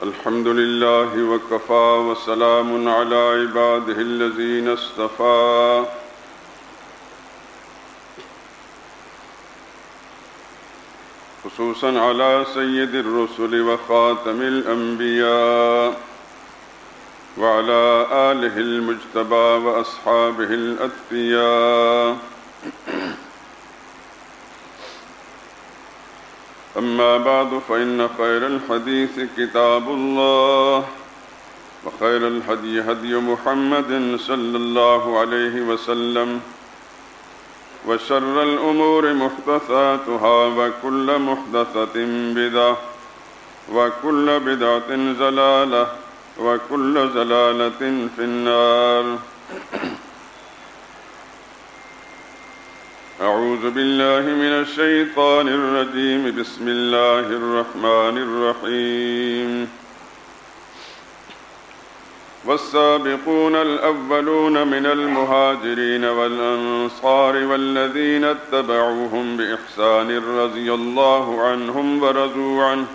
الحمد لله وكفى وسلام على عباده الذين اصطفى خصوصا على سيد الرسل وخاتم الأنبياء وعلى آله المجتبى وأصحابه الأتقياء. أما بعد فإن خير الحديث كتاب الله وخير الهدي هدي محمد صلى الله عليه وسلم وشر الأمور محدثاتها وكل محدثة بدعة وكل بدعة ضلالة وكل ضلالة في النار. أعوذ بالله من الشيطان الرجيم. بسم الله الرحمن الرحيم. والسابقون الأولون من المهاجرين والأنصار والذين اتبعوهم بإحسان رضي الله عنهم ورضوا عنه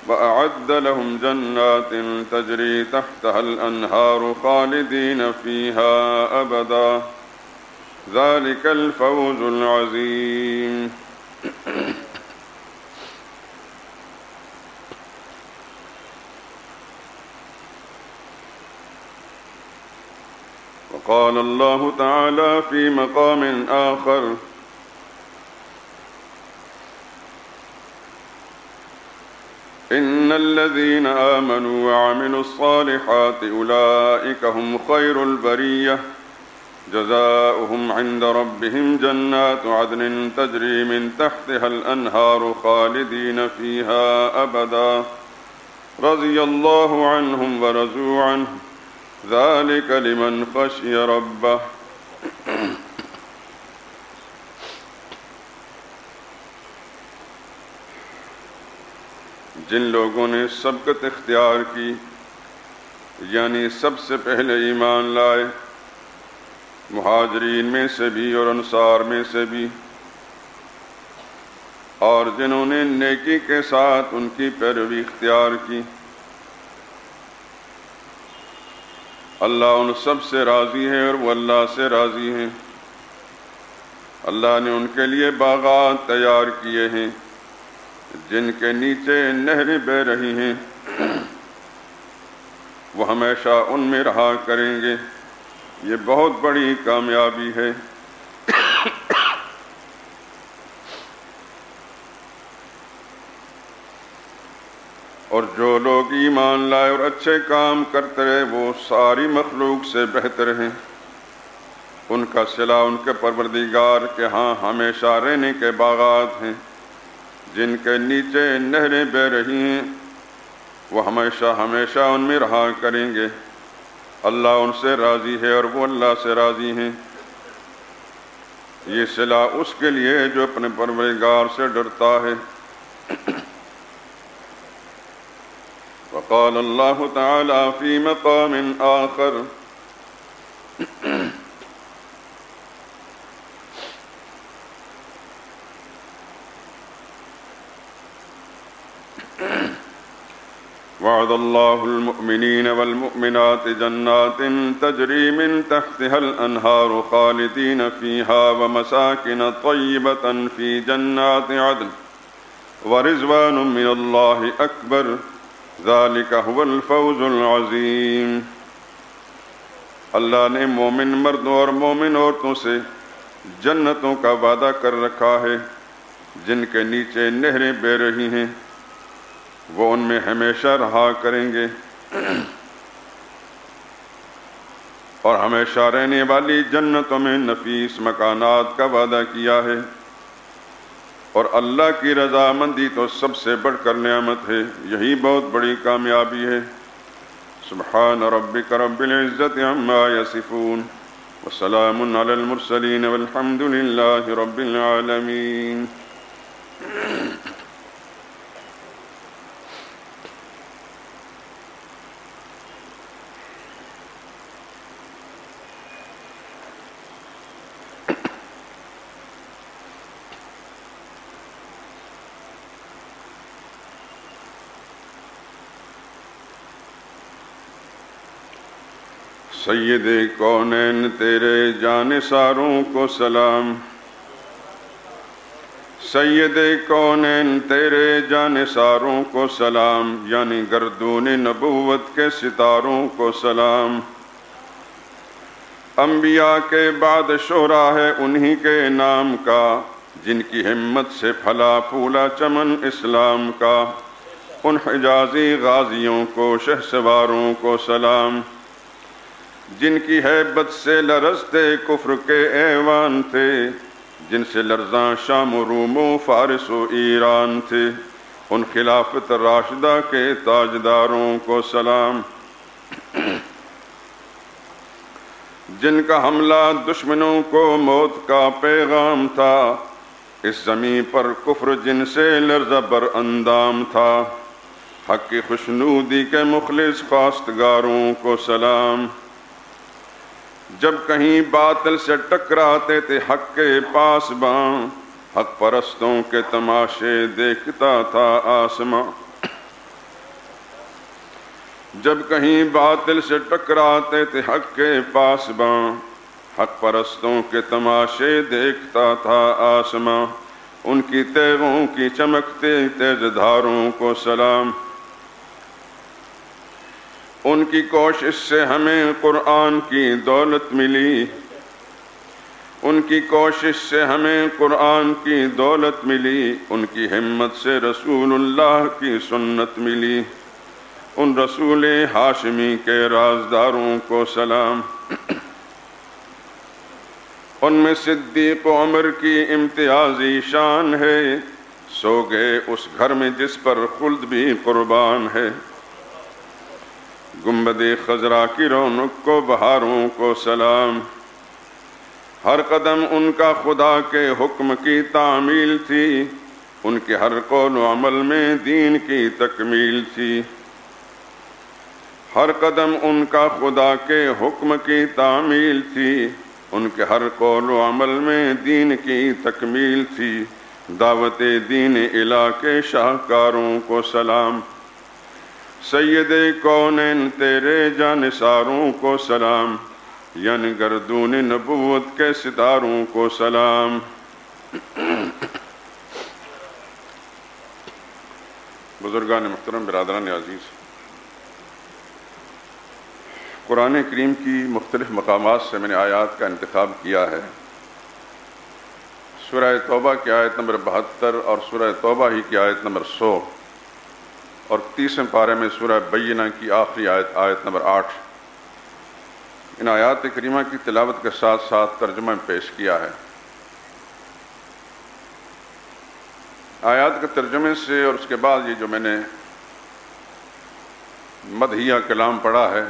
وأعد لهم جنات تجري تحتها الأنهار خالدين فيها أبدا ذلك الفوز العظيم. وقال الله تعالى في مقام آخر: إن الذين آمنوا وعملوا الصالحات أولئك هم خير البرية جزاؤهم عند ربهم جنات عدن تجري من تحتها الأنهار خالدين فيها أبدا رضي الله عنهم ورضوا عنه ذلك لمن خشي ربه. جن لوگوں نے سبقت اختیار کی یعنی سب سے پہلے ایمان لائے، مہاجرین میں سے بھی اور انصار میں سے بھی، اور جنہوں نے نیکی کے ساتھ ان کی پیروی اختیار کی، اللہ ان سب سے راضی ہے اور وہ اللہ سے راضی ہیں. اللہ نے ان کے لیے باغات تیار کیے ہیں جن کے نیچے نہریں بہہ رہی ہیں، وہ ہمیشہ ان میں رہا کریں گے. یہ بہت بڑی کامیابی ہے. اور جو لوگ ایمان لائے اور اچھے کام کرتے رہے وہ ساری مخلوق سے بہتر ہیں. ان کا صلہ ان کے پروردگار کے ہاں ہمیشہ رہنے کے باغات ہیں جن کے نیچے نہریں بہہ رہی ہیں، وہ ہمیشہ ہمیشہ ان میں رہا کریں گے. اللہ ان سے راضی ہے اور وہ اللہ سے راضی ہیں. یہ صلہ اس کے لیے جو اپنے پروردگار سے ڈرتا ہے. وقال اللہ تعالی فی مقام آخر: وعد اللہ المؤمنین والمؤمنات جنات تجری من تحتها الانہار خالدین فیہا ومساکن طیبۃ فی جنات عدن ورضوان من اللہ اکبر ذالک هو الفوز العظیم. اللہ نے مومن مردوں اور مومن عورتوں سے جنتوں کا وعدہ کر رکھا ہے جن کے نیچے نہریں بہہ رہی ہیں، وہ ان میں ہمیشہ رہا کریں گے. اور ہمیشہ رہنے والی جنتوں میں نفیس مکانات کا وعدہ کیا ہے. اور اللہ کی رضامندی تو سب سے بڑھ کر نعمت ہے. یہی بہت بڑی کامیابی ہے. سبحان ربک رب العزت عما یصفون وسلام علی المرسلین والحمد للہ رب العالمین. سید کونین تیرے جانثاروں کو سلام، سید کونین تیرے جانثاروں کو سلام، یعنی گردون نبوت کے ستاروں کو سلام۔ انبیاء کے بعد شہرا ہے انہی کے نام کا، جن کی ہمت سے پھلا پھولا چمن اسلام کا۔ ان حجازی غازیوں کو شہسواروں کو سلام، جن کی ہیبت سے لرزتے کفر کے ایوان تھے، جن سے لرزاں شام و روم و فارس و ایران تھے۔ ان خلافت راشدہ کے تاجداروں کو سلام، جن کا حملہ دشمنوں کو موت کا پیغام تھا، اس زمین پر کفر جن سے لرزہ بر اندام تھا۔ حق کی خوشنودی کے مخلص خواستگاروں کو سلام، جب کہیں باطل سے ٹکراتے تھے حق کے پاسباں، حق پرستوں کے تماشے دیکھتا تھا آسماں۔ جب کہیں باطل سے ٹکراتے تھے حق کے پاسباں، حق پرستوں کے تماشے دیکھتا تھا آسماں۔ ان کی تیغوں کی چمکتے تیز دھاروں کو سلام، ان کی کوشش سے ہمیں قرآن کی دولت ملی، ان کی کوشش سے ہمیں قرآن کی دولت ملی، ان کی ہمت سے رسول اللہ کی سنت ملی۔ ان رسول ہاشمی کے رازداروں کو سلام، ان میں صدیق و عمر کی امتیازی شان ہے، سو گئے اس گھر میں جس پر خلد بھی قربان ہے۔ گنبد خضرا کی رونق کو بہاروں کو سلام، ہر قدم ان کا خدا کے حکم کی تعمیل تھی، ان کے ہر قول و عمل میں دین کی تکمیل تھی۔ ہر قدم ان کا خدا کے حکم کی تعمیل تھی، ان کے ہر قول و عمل میں دین کی تکمیل تھی۔ دعوت دین الہ کے شاہکاروں کو سلام، سید کونین تیرے جانثاروں کو سلام، یعنی گردون نبوت کے ستاروں کو سلام۔ بزرگان محترم، برادران عزیز، قرآن کریم کی مختلف مقامات سے میں نے آیات کا انتخاب کیا ہے۔ سورہ توبہ کی آیت نمبر 72 اور سورہ توبہ ہی کی آیت نمبر 100 اور 30ویں پارے میں سورہ بینہ کی آخری آیت نمبر 8، ان آیات کریمہ کی تلاوت کے ساتھ ساتھ ترجمہ پیش کیا ہے۔ آیات کے ترجمے سے اور اس کے بعد یہ جو میں نے مدحیہ کلام پڑھا ہے،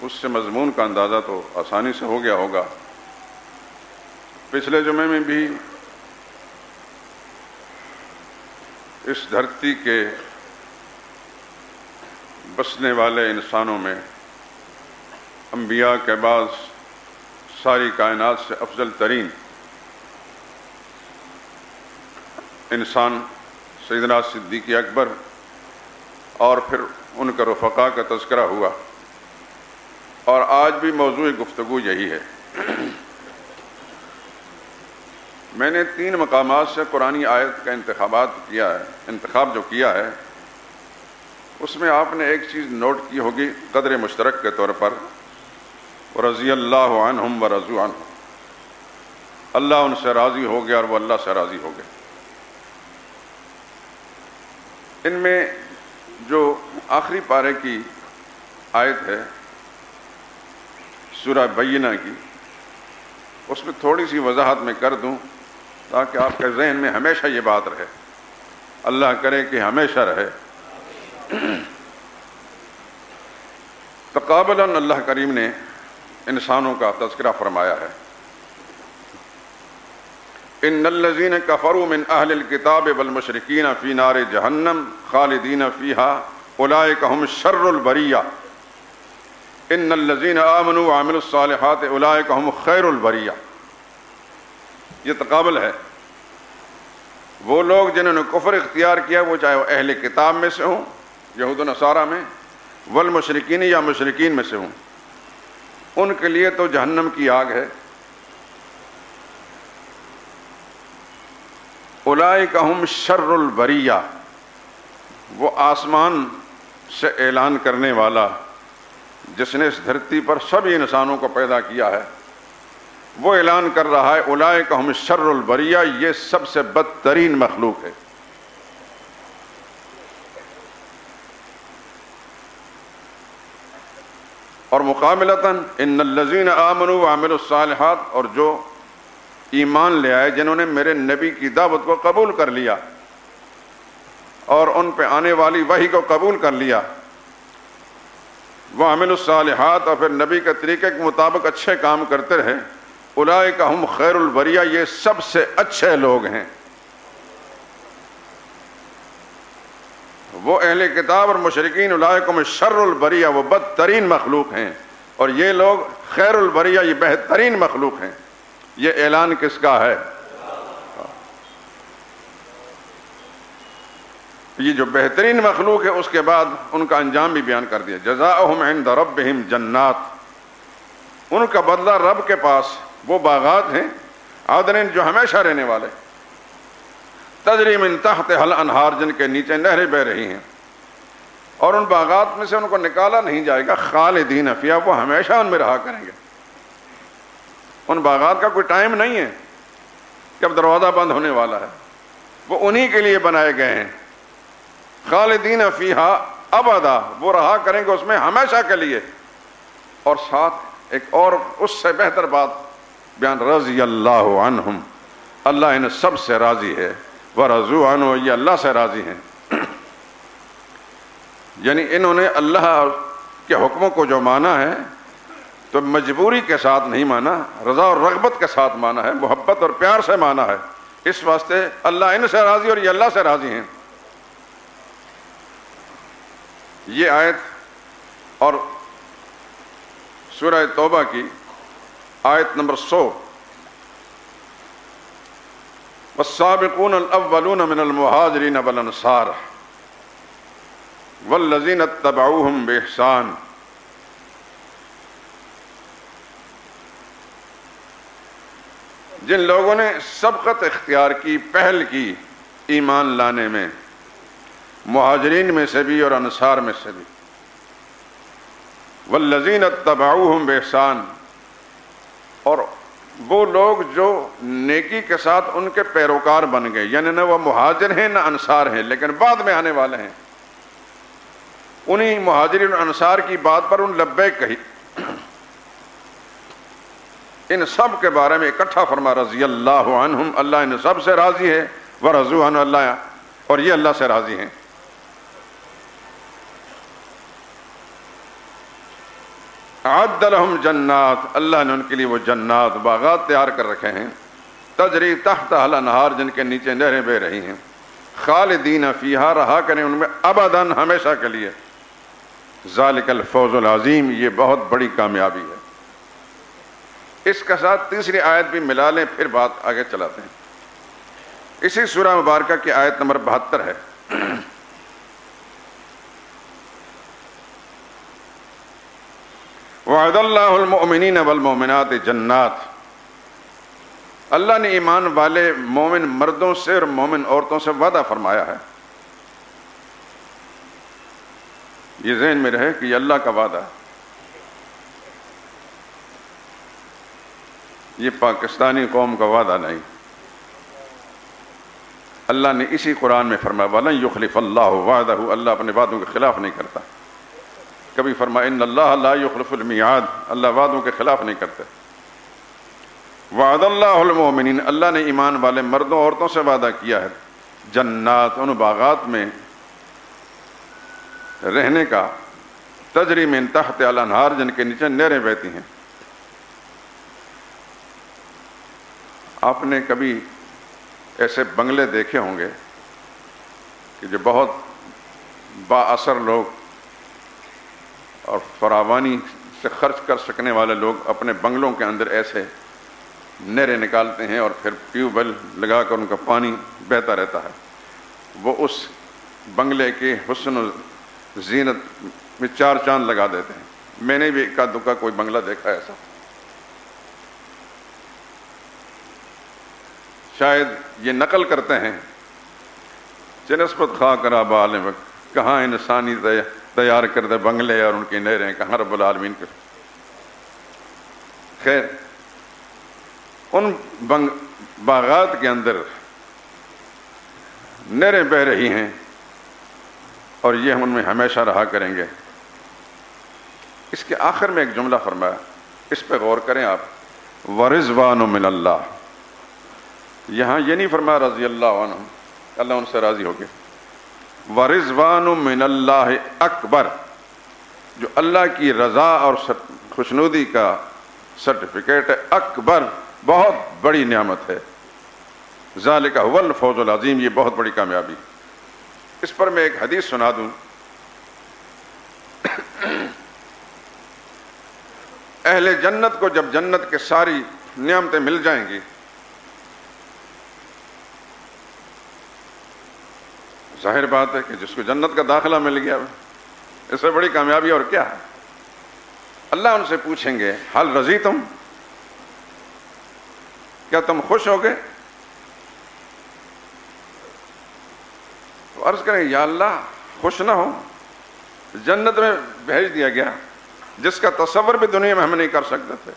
اس سے مضمون کا اندازہ تو آسانی سے ہو گیا ہوگا۔ پچھلے جمعے میں بھی اس دھرتی کے بسنے والے انسانوں میں انبیاء کے بعد ساری کائنات سے افضل ترین انسان سیدنا صدیق اکبر اور پھر ان کے رفقا کا تذکرہ ہوا، اور آج بھی موضوع گفتگو یہی ہے۔ میں نے 3 مقامات سے قرآنی آیت کا انتخاب جو کیا ہے، اس میں آپ نے ایک چیز نوٹ کی ہوگی قدر مشترک کے طور پر، وَرَضِيَ اللَّهُ عَنْهُمْ وَرَضُوا عَنْهُ، اللہ ان سے راضی ہو گیا اور وہ اللہ سے راضی ہو گئے۔ ان میں جو آخری پارے کی آیت ہے سورہ بینہ کی، اس میں تھوڑی سی وضاحت میں کر دوں تاکہ آپ کے ذہن میں ہمیشہ یہ بات رہے، اللہ کرے کہ ہمیشہ رہے۔ تقابلاً اللہ کریم نے انسانوں کا تذکرہ فرمایا ہے۔ ان الذین کفروا من اہل الکتاب والمشرکین فی نار جہنم خالدین فیہا اولئک هم شر البریہ ان الذین آمنوا وعملوا الصالحات اولئک هم خیر البریہ۔ یہ تقابل ہے۔ وہ لوگ جنہوں نے کفر اختیار کیا، وہ چاہے وہ اہل کتاب میں سے ہوں، یہود و نصارہ میں، والمشرکین یا مشرکین میں سے ہوں، ان کے لیے تو جہنم کی آگ ہے. اولئک ہم شر البریہ، وہ آسمان سے اعلان کرنے والا جس نے اس دھرتی پر سبھی انسانوں کو پیدا کیا ہے، وہ اعلان کر رہا ہے اولئک ہم شر البریہ، یہ سب سے بدترین مخلوق ہے. اور مقابلتاً ان الذین آمنوا وعملوا الصالحات، اور جو ایمان لے آئے، جنہوں نے میرے نبی کی دعوت کو قبول کر لیا اور ان پہ آنے والی وحی کو قبول کر لیا، وعملوا الصالحات، اور پھر نبی کے طریقے کے مطابق اچھے کام کرتے رہے، اولئک ہم خیر البریہ، یہ سب سے اچھے لوگ ہیں. وہ اہل کتاب اور مشرکین اولئک ہم شر البریہ، وہ بدترین مخلوق ہیں، اور یہ لوگ خیر البریہ، یہ بہترین مخلوق ہیں. یہ اعلان کس کا ہے؟ یہ جو بہترین مخلوق ہے، اس کے بعد ان کا انجام بھی بیان کر دیا. جزاؤہم عند ربہم جنات، ان کا بدلہ رب کے پاس وہ باغات ہیں عدن، جو ہمیشہ رہنے والے، تجری من تحتہا الانہار، جن کے نیچے نہریں بہہ رہی ہیں، اور ان باغات میں سے ان کو نکالا نہیں جائے گا. خالدین فیہا، وہ ہمیشہ ان میں رہا کریں گے. ان باغات کا کوئی ٹائم نہیں ہے کہ اب دروازہ بند ہونے والا ہے، وہ انہی کے لیے بنائے گئے ہیں. خالدین فیہا ابدا، وہ رہا کریں گے اس میں ہمیشہ کے لیے. اور ساتھ ایک اور اس سے بہتر بات بیان، رضی اللہ عنہم، اللہ انہیں سب سے راضی ہے، ورضوا عنہ، یہ اللہ سے راضی ہیں. یعنی انہوں نے اللہ کے حکموں کو جو مانا ہے تو مجبوری کے ساتھ نہیں مانا، رضا اور رغبت کے ساتھ مانا ہے، محبت اور پیار سے مانا ہے. اس واسطے اللہ ان سے راضی اور یہ اللہ سے راضی ہیں. یہ آیت اور سورہ توبہ کی آیت نمبر 100، والسابقون الاولون من المہاجرین والانصار والذین اتبعوہم بإحسان، جن لوگوں نے سبقت اختیار کی، پہل کی ایمان لانے میں، مہاجرین میں سے بھی اور انصار میں سے بھی. والذین اتبعوہم بإحسان، اور وہ لوگ جو نیکی کے ساتھ ان کے پیروکار بن گئے، یعنی نہ وہ مہاجر ہیں نہ انصار ہیں لیکن بعد میں آنے والے ہیں. انہی مہاجرین اور انصار کی بات پر ان لبیک کہی. ان سب کے بارے میں اکٹھا فرما رضی اللہ عنہم، اللہ ان سب سے راضی ہے، ورضوا عنہ، اللہ اور یہ اللہ سے راضی ہیں. اعد لہم جنات، اللہ نے ان کے لیے وہ جنات، باغات تیار کر رکھے ہیں، تجری تحتہا الانہار، جن کے نیچے نہریں بہہ رہی ہیں، خالدین فیہا، رہا کریں ان میں ابداً، ہمیشہ کے لیے. ذالک الفوز العظیم، یہ بہت بڑی کامیابی ہے. اس کے ساتھ تیسری آیت بھی ملا لیں، پھر بات آگے چلاتے ہیں. اسی سورہ مبارکہ کی آیت نمبر 72 ہے. وعد اللہ المؤمنین والمؤمنات جنات، اللہ نے ایمان والے مومن مردوں سے اور مومن عورتوں سے وعدہ فرمایا ہے. یہ ذہن میں رہے کہ یہ اللہ کا وعدہ ہے، یہ پاکستانی قوم کا وعدہ نہیں. اللہ نے اسی قرآن میں فرمایا وَلَن يُخْلِفَ اللَّهُ وَعْدَهُ، اللہ اپنے وعدوں کے خلاف نہیں کرتا. کبھی فرمایا ان اللہ لا یخلف المیعاد، اللہ وعدوں کے خلاف نہیں کرتے. وعد اللہ المؤمنین، اللہ نے ایمان والے مردوں عورتوں سے وعدہ کیا ہے جنات، ان باغات میں رہنے کا، تجری من تحت الانہار، جن کے نیچے نہریں بہتی ہیں. آپ نے کبھی ایسے بنگلے دیکھے ہوں گے کہ جو بہت با اثر لوگ اور فراوانی سے خرچ کر سکنے والے لوگ اپنے بنگلوں کے اندر ایسے نہریں نکالتے ہیں اور پھر ٹیوب ویل لگا کر ان کا پانی بہتا رہتا ہے. وہ اس بنگلے کے حسن و زینت میں چار چاند لگا دیتے ہیں. میں نے بھی اکا دکا کوئی بنگلہ دیکھا ایسا، شاید یہ نقل کرتے ہیں چنسبت خواہ کرا بال وقت، کہاں انسانی تیار کردہ بنگلے اور ان کی نہریں، کہاں رب العالمین کے. خیر، ان باغات کے اندر نہریں بہہ رہی ہیں اور یہ ہم ان میں ہمیشہ رہا کریں گے. اس کے آخر میں ایک جملہ فرمایا، اس پہ غور کریں آپ، وَرِضْوَانٌ مِّنَ اللَّهِ. یہاں یہ نہیں فرمایا رضی اللہ عنہ، اللہ ان سے راضی ہو گئے. وَرِضْوَانٌ مِّنَ اللَّهِ اکبر، جو اللہ کی رضا اور خوشنودی کا سرٹیفکیٹ ہے، اکبر، بہت بڑی نعمت ہے. ذالک هو الفوز العظیم، یہ بہت بڑی کامیابی. اس پر میں ایک حدیث سنا دوں. اہل جنت کو جب جنت کے ساری نعمتیں مل جائیں گی، ظاہر بات ہے کہ جس کو جنت کا داخلہ مل گیا اس سے بڑی کامیابی اور کیا ہے. اللہ ان سے پوچھیں گے حل رضیتم، کیا تم خوش ہو گئے؟ تو عرض کریں یا اللہ خوش نہ ہو، جنت میں بھیج دیا گیا جس کا تصور بھی دنیا میں ہم نہیں کر سکتے تھے.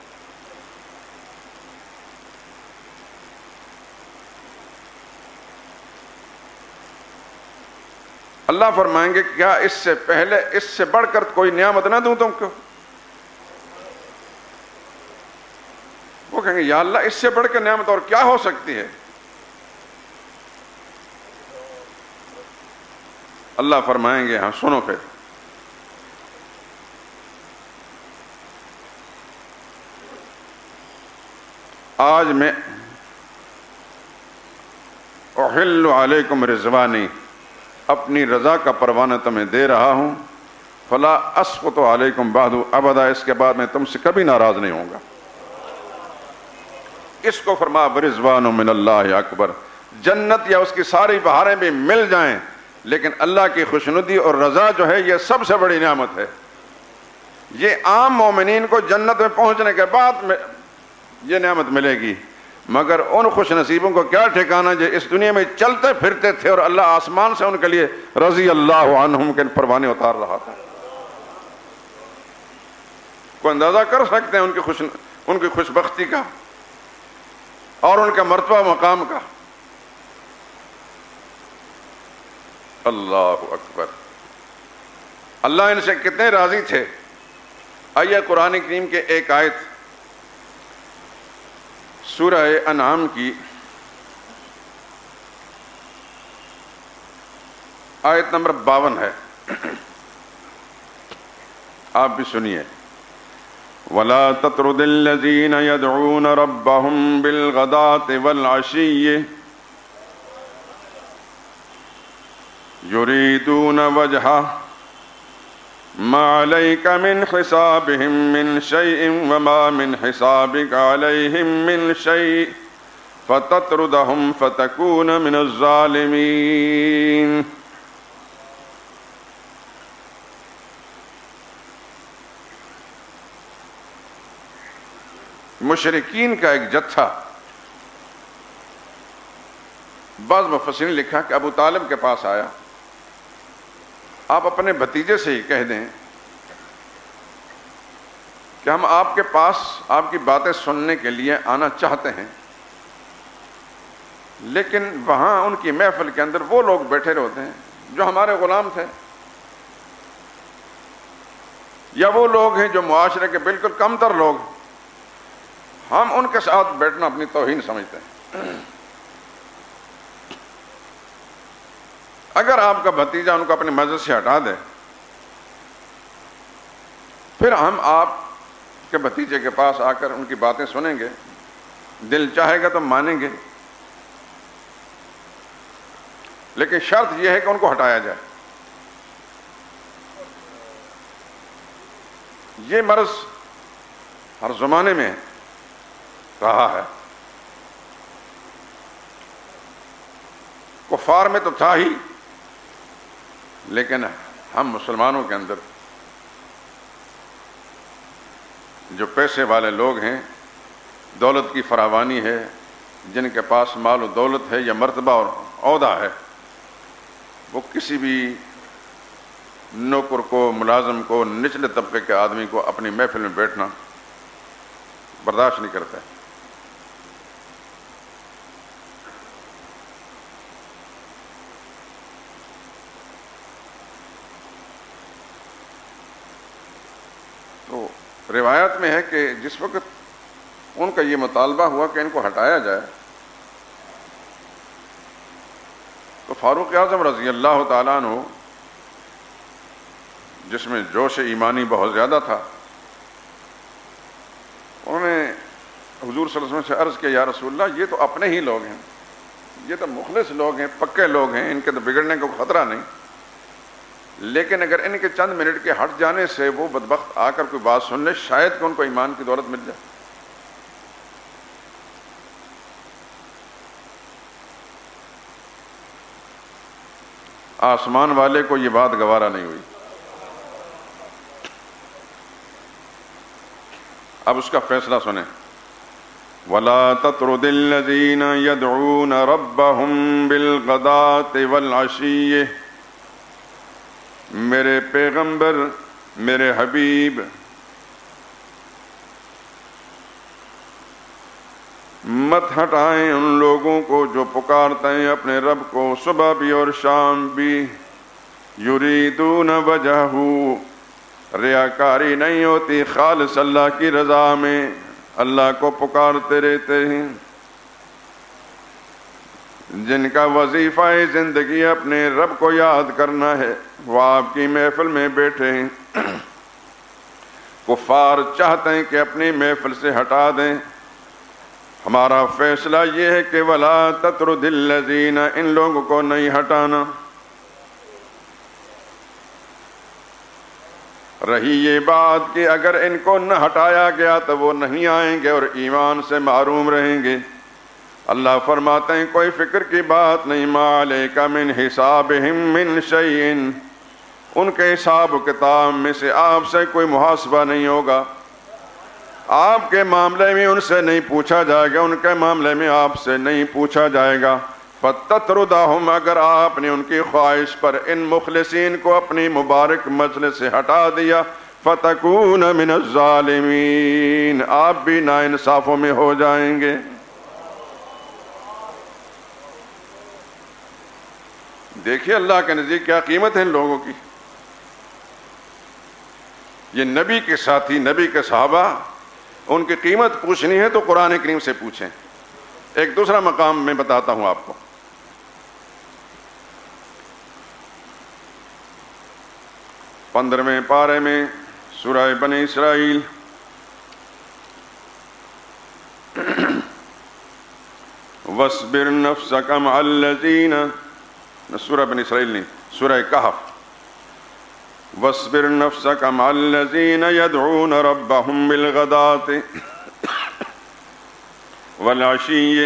اللہ فرمائیں گے کیا اس سے پہلے اس سے بڑھ کر کوئی نعمت نہ دوں تم کو؟ وہ کہیں گے یا اللہ اس سے بڑھ کر نعمت اور کیا ہو سکتی ہے؟ اللہ فرمائیں گے ہاں سنو پھر، آج میں احل علیکم رضوانی، اپنی رضا کا پروانہ تمہیں دے رہا ہوں، فلا اسقط علیکم بعد ابدا، اس کے بعد میں تم سے کبھی ناراض نہیں ہوں گا. اس کو فرمایا برضوان من اللہ اکبر. جنت یا اس کی ساری بہاریں بھی مل جائیں لیکن اللہ کی خوشنودی اور رضا جو ہے یہ سب سے بڑی نعمت ہے. یہ عام مومنین کو جنت میں پہنچنے کے بعد یہ نعمت ملے گی، مگر ان خوش نصیبوں کو کیا ٹھکانہ جو اس دنیا میں چلتے پھرتے تھے اور اللہ آسمان سے ان کے لیے رضی اللہ عنہم کے پروانے اتار رہا تھا. کوئی اندازہ کر سکتے ہیں ان کی خوش بختی کا اور ان کا مرتبہ مقام کا. اللہ اکبر. اللہ ان سے کتنے راضی تھے. آئیے قرآن کریم کے ایک آیت سورہ انعام کی آیت نمبر 52 ہے، آپ بھی سنیے. وَلَا تَطْرُدِ الَّذِينَ يَدْعُونَ رَبَّهُمْ بِالْغَدَاةِ وَالْعَشِيِّ يُرِيدُونَ وَجْهَهُ مَا عَلَيْكَ مِنْ حِسَابِهِمْ مِنْ شَيْءٍ وَمَا مِنْ حِسَابِكَ عَلَيْهِمْ مِنْ شَيْءٍ فَتَطْرُدَهُمْ فَتَكُونَ مِنَ الظَّالِمِينَ. مشرکین کا ایک جتھا، بعض مفسرین نے لکھا کہ ابو طالب کے پاس آیا. آپ اپنے بھتیجے سے ہی کہہ دیں کہ ہم آپ کے پاس آپ کی باتیں سننے کے لیے آنا چاہتے ہیں، لیکن وہاں ان کی محفل کے اندر وہ لوگ بیٹھے ہوتے ہیں جو ہمارے غلام تھے، یا وہ لوگ ہیں جو معاشرے کے بالکل کم تر لوگ، ہم ان کے ساتھ بیٹھنا اپنی توہین سمجھتے ہیں. اگر آپ کا بھتیجا ان کو اپنے مجلس سے ہٹا دے، پھر ہم آپ کے بھتیجے کے پاس آ کر ان کی باتیں سنیں گے، دل چاہے گا تو مانیں گے، لیکن شرط یہ ہے کہ ان کو ہٹایا جائے. یہ مرض ہر زمانے میں رہا ہے. کفار میں تو تھا ہی، لیکن ہم مسلمانوں کے اندر جو پیسے والے لوگ ہیں، دولت کی فراوانی ہے، جن کے پاس مال و دولت ہے یا مرتبہ اور عہدہ ہے، وہ کسی بھی نوکر کو، ملازم کو، نچلے طبقے کے آدمی کو اپنی محفل میں بیٹھنا برداشت نہیں کرتا ہے۔ تو روایت میں ہے کہ جس وقت ان کا یہ مطالبہ ہوا کہ ان کو ہٹایا جائے، تو فاروق اعظم رضی اللہ تعالیٰ عنہ، جس میں جوش ایمانی بہت زیادہ تھا، انہوں نے حضور صلی اللہ علیہ وسلم سے عرض کیا، یا رسول اللہ، یہ تو اپنے ہی لوگ ہیں، یہ تو مخلص لوگ ہیں، پکے لوگ ہیں، ان کے تو بگڑنے کا خطرہ نہیں، لیکن اگر ان کے چند منٹ کے ہٹ جانے سے وہ بدبخت آ کر کوئی بات سن لے، شاید کہ ان کو ایمان کی دولت مل جائے۔ آسمان والے کو یہ بات گوارا نہیں ہوئی۔ اب اس کا فیصلہ سنیں، وَلَا تَطْرُدِ الَّذِينَ يَدْعُونَ رَبَّهُمْ بِالْغَدَاةِ وَالْعَشِيِّ۔ میرے پیغمبر، میرے حبیب، مت ہٹائیں ان لوگوں کو جو پکارتے ہیں اپنے رب کو صبح بھی اور شام بھی، یریدون وجہہ، ریاکاری نہیں ہوتی، خالص اللہ کی رضا میں اللہ کو پکارتے رہتے ہیں۔ جن کا وظیفہ زندگی اپنے رب کو یاد کرنا ہے، وہ آپ کی محفل میں بیٹھے ہیں۔ کفار چاہتے ہیں کہ اپنی محفل سے ہٹا دیں، ہمارا فیصلہ یہ ہے کہ وَلَا تَطْرُدِ الَّذِينَ، ان لوگوں کو نہیں ہٹانا۔ رہی یہ بات کہ اگر ان کو نہ ہٹایا گیا تو وہ نہیں آئیں گے اور ایمان سے محروم رہیں گے۔ اللہ فرماتے ہیں کوئی فکر کی بات نہیں، مَا عَلَيْكَ مِنْ حِسَابِهِمْ مِنْ شَيْءٍ، ان کے حساب و کتاب میں سے آپ سے کوئی محاسبہ نہیں ہوگا، آپ کے معاملے میں ان سے نہیں پوچھا جائے گا، ان کے معاملے میں آپ سے نہیں پوچھا جائے گا۔ فَتَطْرُدَهُمْ، اگر آپ نے ان کی خواہش پر ان مخلصین کو اپنی مبارک مجلس سے ہٹا دیا، فَتَكُونَ مِنَ الظَّالِمِينَ، آپ بھی ناانصافوں میں ہو جائیں گے۔ دیکھیے اللہ کے نزدیک کیا قیمت ہے ان لوگوں کی۔ یہ نبی کے ساتھی، نبی کے صحابہ، ان کی قیمت پوچھنی ہے تو قرآن کریم سے پوچھیں۔ ایک دوسرا مقام میں بتاتا ہوں آپ کو، 15ویں پارے میں سورہ بنی اسرائیل، وَاصْبِرْ نَفْسَكَ مَعَ الَّذِينَ، سورہ بنی اسرائیل نہیں، سورہ کہف، وَاصْبِرْ نَفْسَكَ مَعَ الَّذِينَ يَدْعُونَ رَبَّهُمْ بِالْغَدَاةِ وَالْعَشِيِّ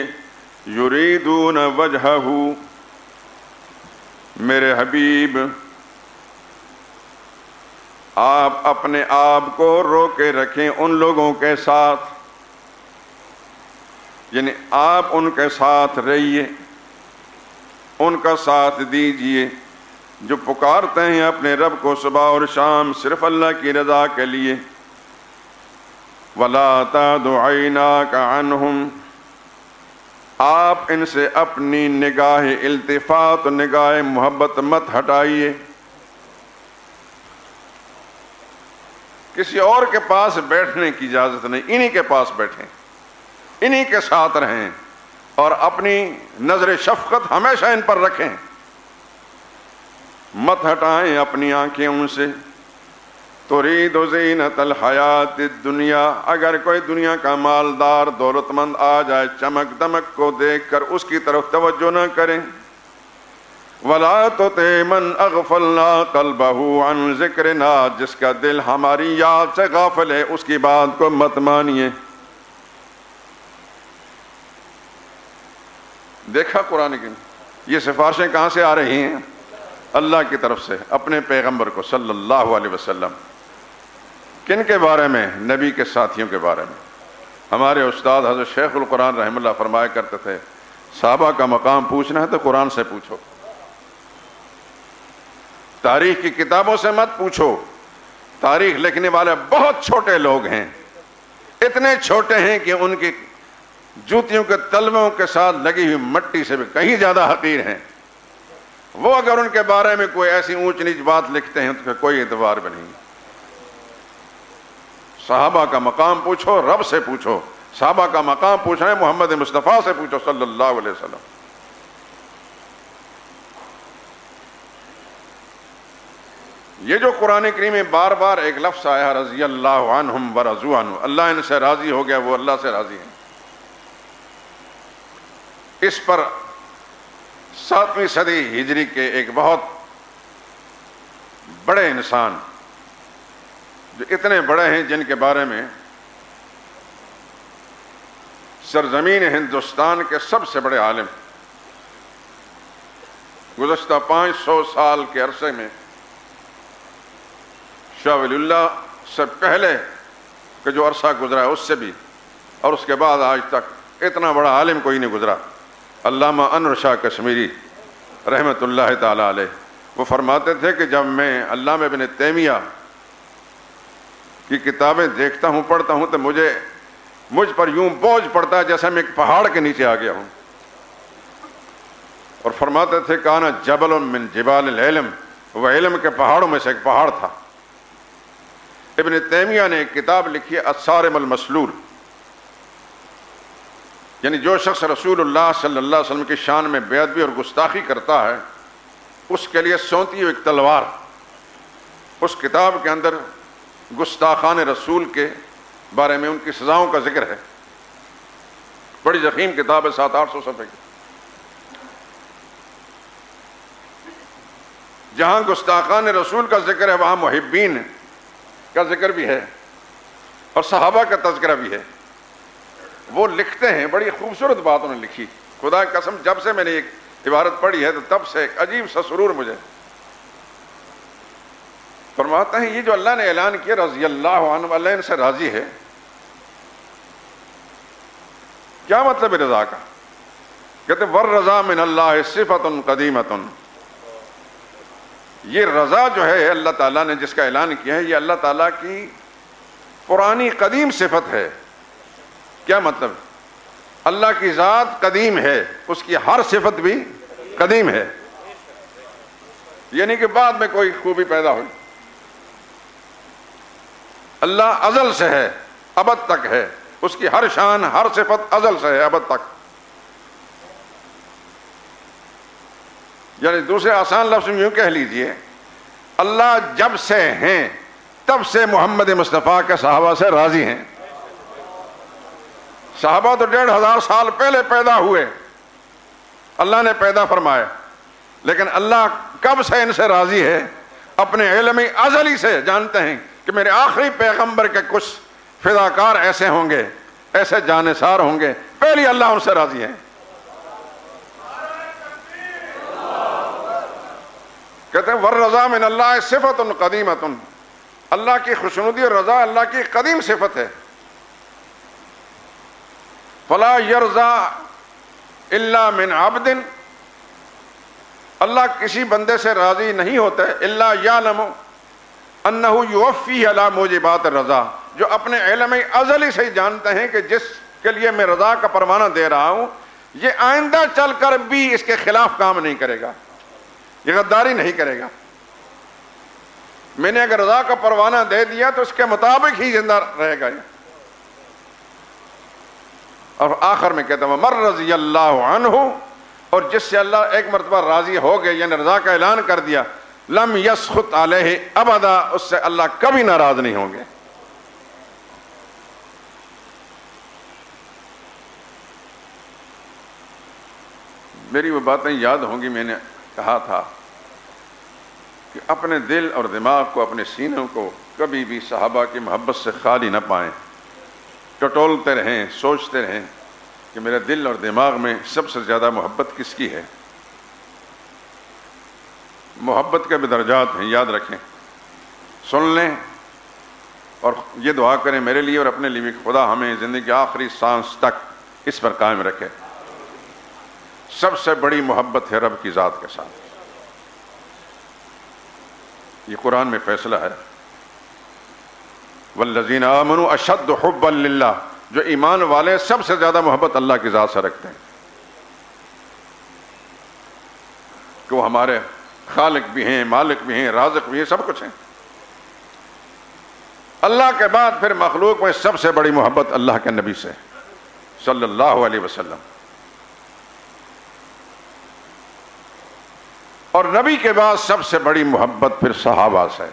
يُرِيدُونَ وَجْهَهُ۔ میرے حبیب، آپ اپنے آپ کو روکے رکھیں ان لوگوں کے ساتھ، یعنی آپ ان کے ساتھ رہیے، ان کا ساتھ دیجئے جو پکارتے ہیں اپنے رب کو صبح اور شام صرف اللہ کی رضا کے لیے۔ وَلَا تَعْدُ عَيْنَاكَ عَنْهُمْ، آپ ان سے اپنی نگاہ التفات، نگاہ محبت مت ہٹائیے۔ کسی اور کے پاس بیٹھنے کی اجازت نہیں، انہی کے پاس بیٹھیں، انہی کے ساتھ رہیں اور اپنی نظر شفقت ہمیشہ ان پر رکھیں، مت ہٹائیں اپنی آنکھیں ان سے۔ ترید زینت الحیات الدنیا، اگر کوئی دنیا کا مالدار دولت مند آ جائے، چمک دمک کو دیکھ کر اس کی طرف توجہ نہ کریں۔ وَلَا تُطِعْ مَنْ أَغْفَلْنَا قَلْبَهُ عَنْ ذِكْرِنَا، جس کا دل ہماری یاد سے غافل ہے، اس کی بات کو مت مانیے۔ دیکھا قرآن کی یہ سفارشیں کہاں سے آ رہی ہیں؟ اللہ کی طرف سے، اپنے پیغمبر کو صلی اللہ علیہ وسلم۔ کن کے بارے میں؟ نبی کے ساتھیوں کے بارے میں۔ ہمارے استاد حضرت شیخ القرآن رحمہ اللہ فرمایا کرتے تھے صحابہ کا مقام پوچھنا ہے تو قرآن سے پوچھو، تاریخ کی کتابوں سے مت پوچھو۔ تاریخ لکھنے والے بہت چھوٹے لوگ ہیں، اتنے چھوٹے ہیں کہ ان کی جوتیوں کے تلووں کے ساتھ لگی ہوئی مٹی سے بھی کہیں زیادہ حقیر ہیں۔ وہ اگر ان کے بارے میں کوئی ایسی اونچ نیچ بات لکھتے ہیں تو کوئی اعتبار بھی نہیں۔ صحابہ کا مقام پوچھو، رب سے پوچھو۔ صحابہ کا مقام پوچھنا ہے محمد مصطفیٰ سے پوچھو صلی اللہ علیہ وسلم۔ یہ جو قرآن کریم میں بار بار ایک لفظ آیا رضی اللہ عنہم ورضوا عنہ، اللہ ان سے راضی ہو گیا، وہ اللہ سے راضی ہیں، اس پر 7ویں صدی ہجری کے ایک بہت بڑے انسان جو اتنے بڑے ہیں جن کے بارے میں سرزمین ہندوستان کے سب سے بڑے عالم گزشتہ 500 سال کے عرصے میں شاہ ولی اللہ سے پہلے کہ جو عرصہ گزرا ہے اس سے بھی، اور اس کے بعد آج تک اتنا بڑا عالم کوئی نہیں گزرا، علامہ انور شاہ کشمیری رحمۃ اللہ تعالی علیہ۔ وہ فرماتے تھے کہ جب میں علامہ ابن تیمیہ کی کتابیں دیکھتا ہوں، پڑھتا ہوں، تو مجھ پر یوں بوجھ پڑتا ہے جیسے میں ایک پہاڑ کے نیچے آ گیا ہوں۔ اور فرماتے تھے کانا جبل من جبال العلم، وہ علم کے پہاڑوں میں سے ایک پہاڑ تھا۔ ابن تیمیہ نے ایک کتاب لکھی ہے الصارم المسلول، یعنی جو شخص رسول اللہ صلی اللہ علیہ وسلم کی شان میں بے ادبی اور گستاخی کرتا ہے اس کے لیے سونتی ہوئی ایک تلوار۔ اس کتاب کے اندر گستاخان رسول کے بارے میں ان کی سزاؤں کا ذکر ہے، بڑی ضخیم کتاب ہے، 700-800 صفحے کی۔ جہاں گستاخان رسول کا ذکر ہے وہاں محبین کا ذکر بھی ہے اور صحابہ کا تذکرہ بھی ہے۔ وہ لکھتے ہیں، بڑی خوبصورت بات انہوں نے لکھی، خدا کی قسم جب سے میں نے ایک عبارت پڑھی ہے تو تب سے ایک عجیب سا سرور مجھے۔ فرماتے ہیں یہ جو اللہ نے اعلان کیا رضی اللہ عنہ، اللہ ان سے راضی ہے، کیا مطلب ہے رضا کا؟ کہتے والرضا من اللہ صفت قدیمۃ، یہ رضا جو ہے اللہ تعالیٰ نے جس کا اعلان کیا ہے یہ اللہ تعالیٰ کی پرانی قدیم صفت ہے۔ کیا مطلب؟ اللہ کی ذات قدیم ہے، اس کی ہر صفت بھی قدیم ہے، یعنی کہ بعد میں کوئی خوبی پیدا ہوئی۔ اللہ ازل سے ہے، ابد تک ہے، اس کی ہر شان ہر صفت ازل سے ہے ابد تک۔ یعنی دوسرے آسان لفظ میں یوں کہہ لیجئے اللہ جب سے ہیں تب سے محمد مصطفیٰ کے صحابہ سے راضی ہیں۔ صحابہ تو 1500 سال پہلے پیدا ہوئے، اللہ نے پیدا فرمایا، لیکن اللہ کب سے ان سے راضی ہے؟ اپنے علم ازلی سے جانتے ہیں کہ میرے آخری پیغمبر کے کچھ فداکار ایسے ہوں گے، ایسے جانثار ہوں گے، پہلی اللہ ان سے راضی ہے۔ کہتے ہیں والرضا من اللہ صفت قدیمۃ، اللہ کی خوشنودی اور رضا اللہ کی قدیم صفت ہے۔ فلا یرضا الا من عبد، اللہ کسی بندے سے راضی نہیں ہوتے الا یعلم انہ یوفی علی موجبات الرضا، جو اپنے علم ازلی سے ہی جانتے ہیں کہ جس کے لیے میں رضا کا پروانہ دے رہا ہوں یہ آئندہ چل کر بھی اس کے خلاف کام نہیں کرے گا، یہ غداری نہیں کرے گا۔ میں نے اگر رضا کا پروانہ دے دیا تو اس کے مطابق ہی زندہ رہے گا۔ اور آخر میں کہتا ہوں مر رضی اللہ عنہ، اور جس سے اللہ ایک مرتبہ راضی ہو گئے یعنی رضا کا اعلان کر دیا، لم یسخط علیہ ابدا، اس سے اللہ کبھی ناراض نہیں ہوں گے۔ میری وہ باتیں یاد ہوں گی، میں نے کہا تھا کہ اپنے دل اور دماغ کو، اپنے سینوں کو کبھی بھی صحابہ کی محبت سے خالی نہ پائیں، ٹٹولتے رہیں، سوچتے رہیں کہ میرے دل اور دماغ میں سب سے زیادہ محبت کس کی ہے۔ محبت کے بھی درجات ہیں، یاد رکھیں، سن لیں اور یہ دعا کریں میرے لیے اور اپنے لیے بھی، خدا ہمیں زندگی کی آخری سانس تک اس پر قائم رکھے۔ سب سے بڑی محبت ہے رب کی ذات کے ساتھ، یہ قرآن میں فیصلہ ہے۔ والذین آمنوا اشد حبا للہ، جو ایمان والے سب سے زیادہ محبت اللہ کی ذات سے رکھتے ہیں، کہ وہ ہمارے خالق بھی ہیں، مالک بھی ہیں، رازق بھی ہیں، سب کچھ ہیں۔ اللہ کے بعد پھر مخلوق میں سب سے بڑی محبت اللہ کے نبی سے صلی اللہ علیہ وسلم، اور نبی کے بعد سب سے بڑی محبت پھر صحابہ سے۔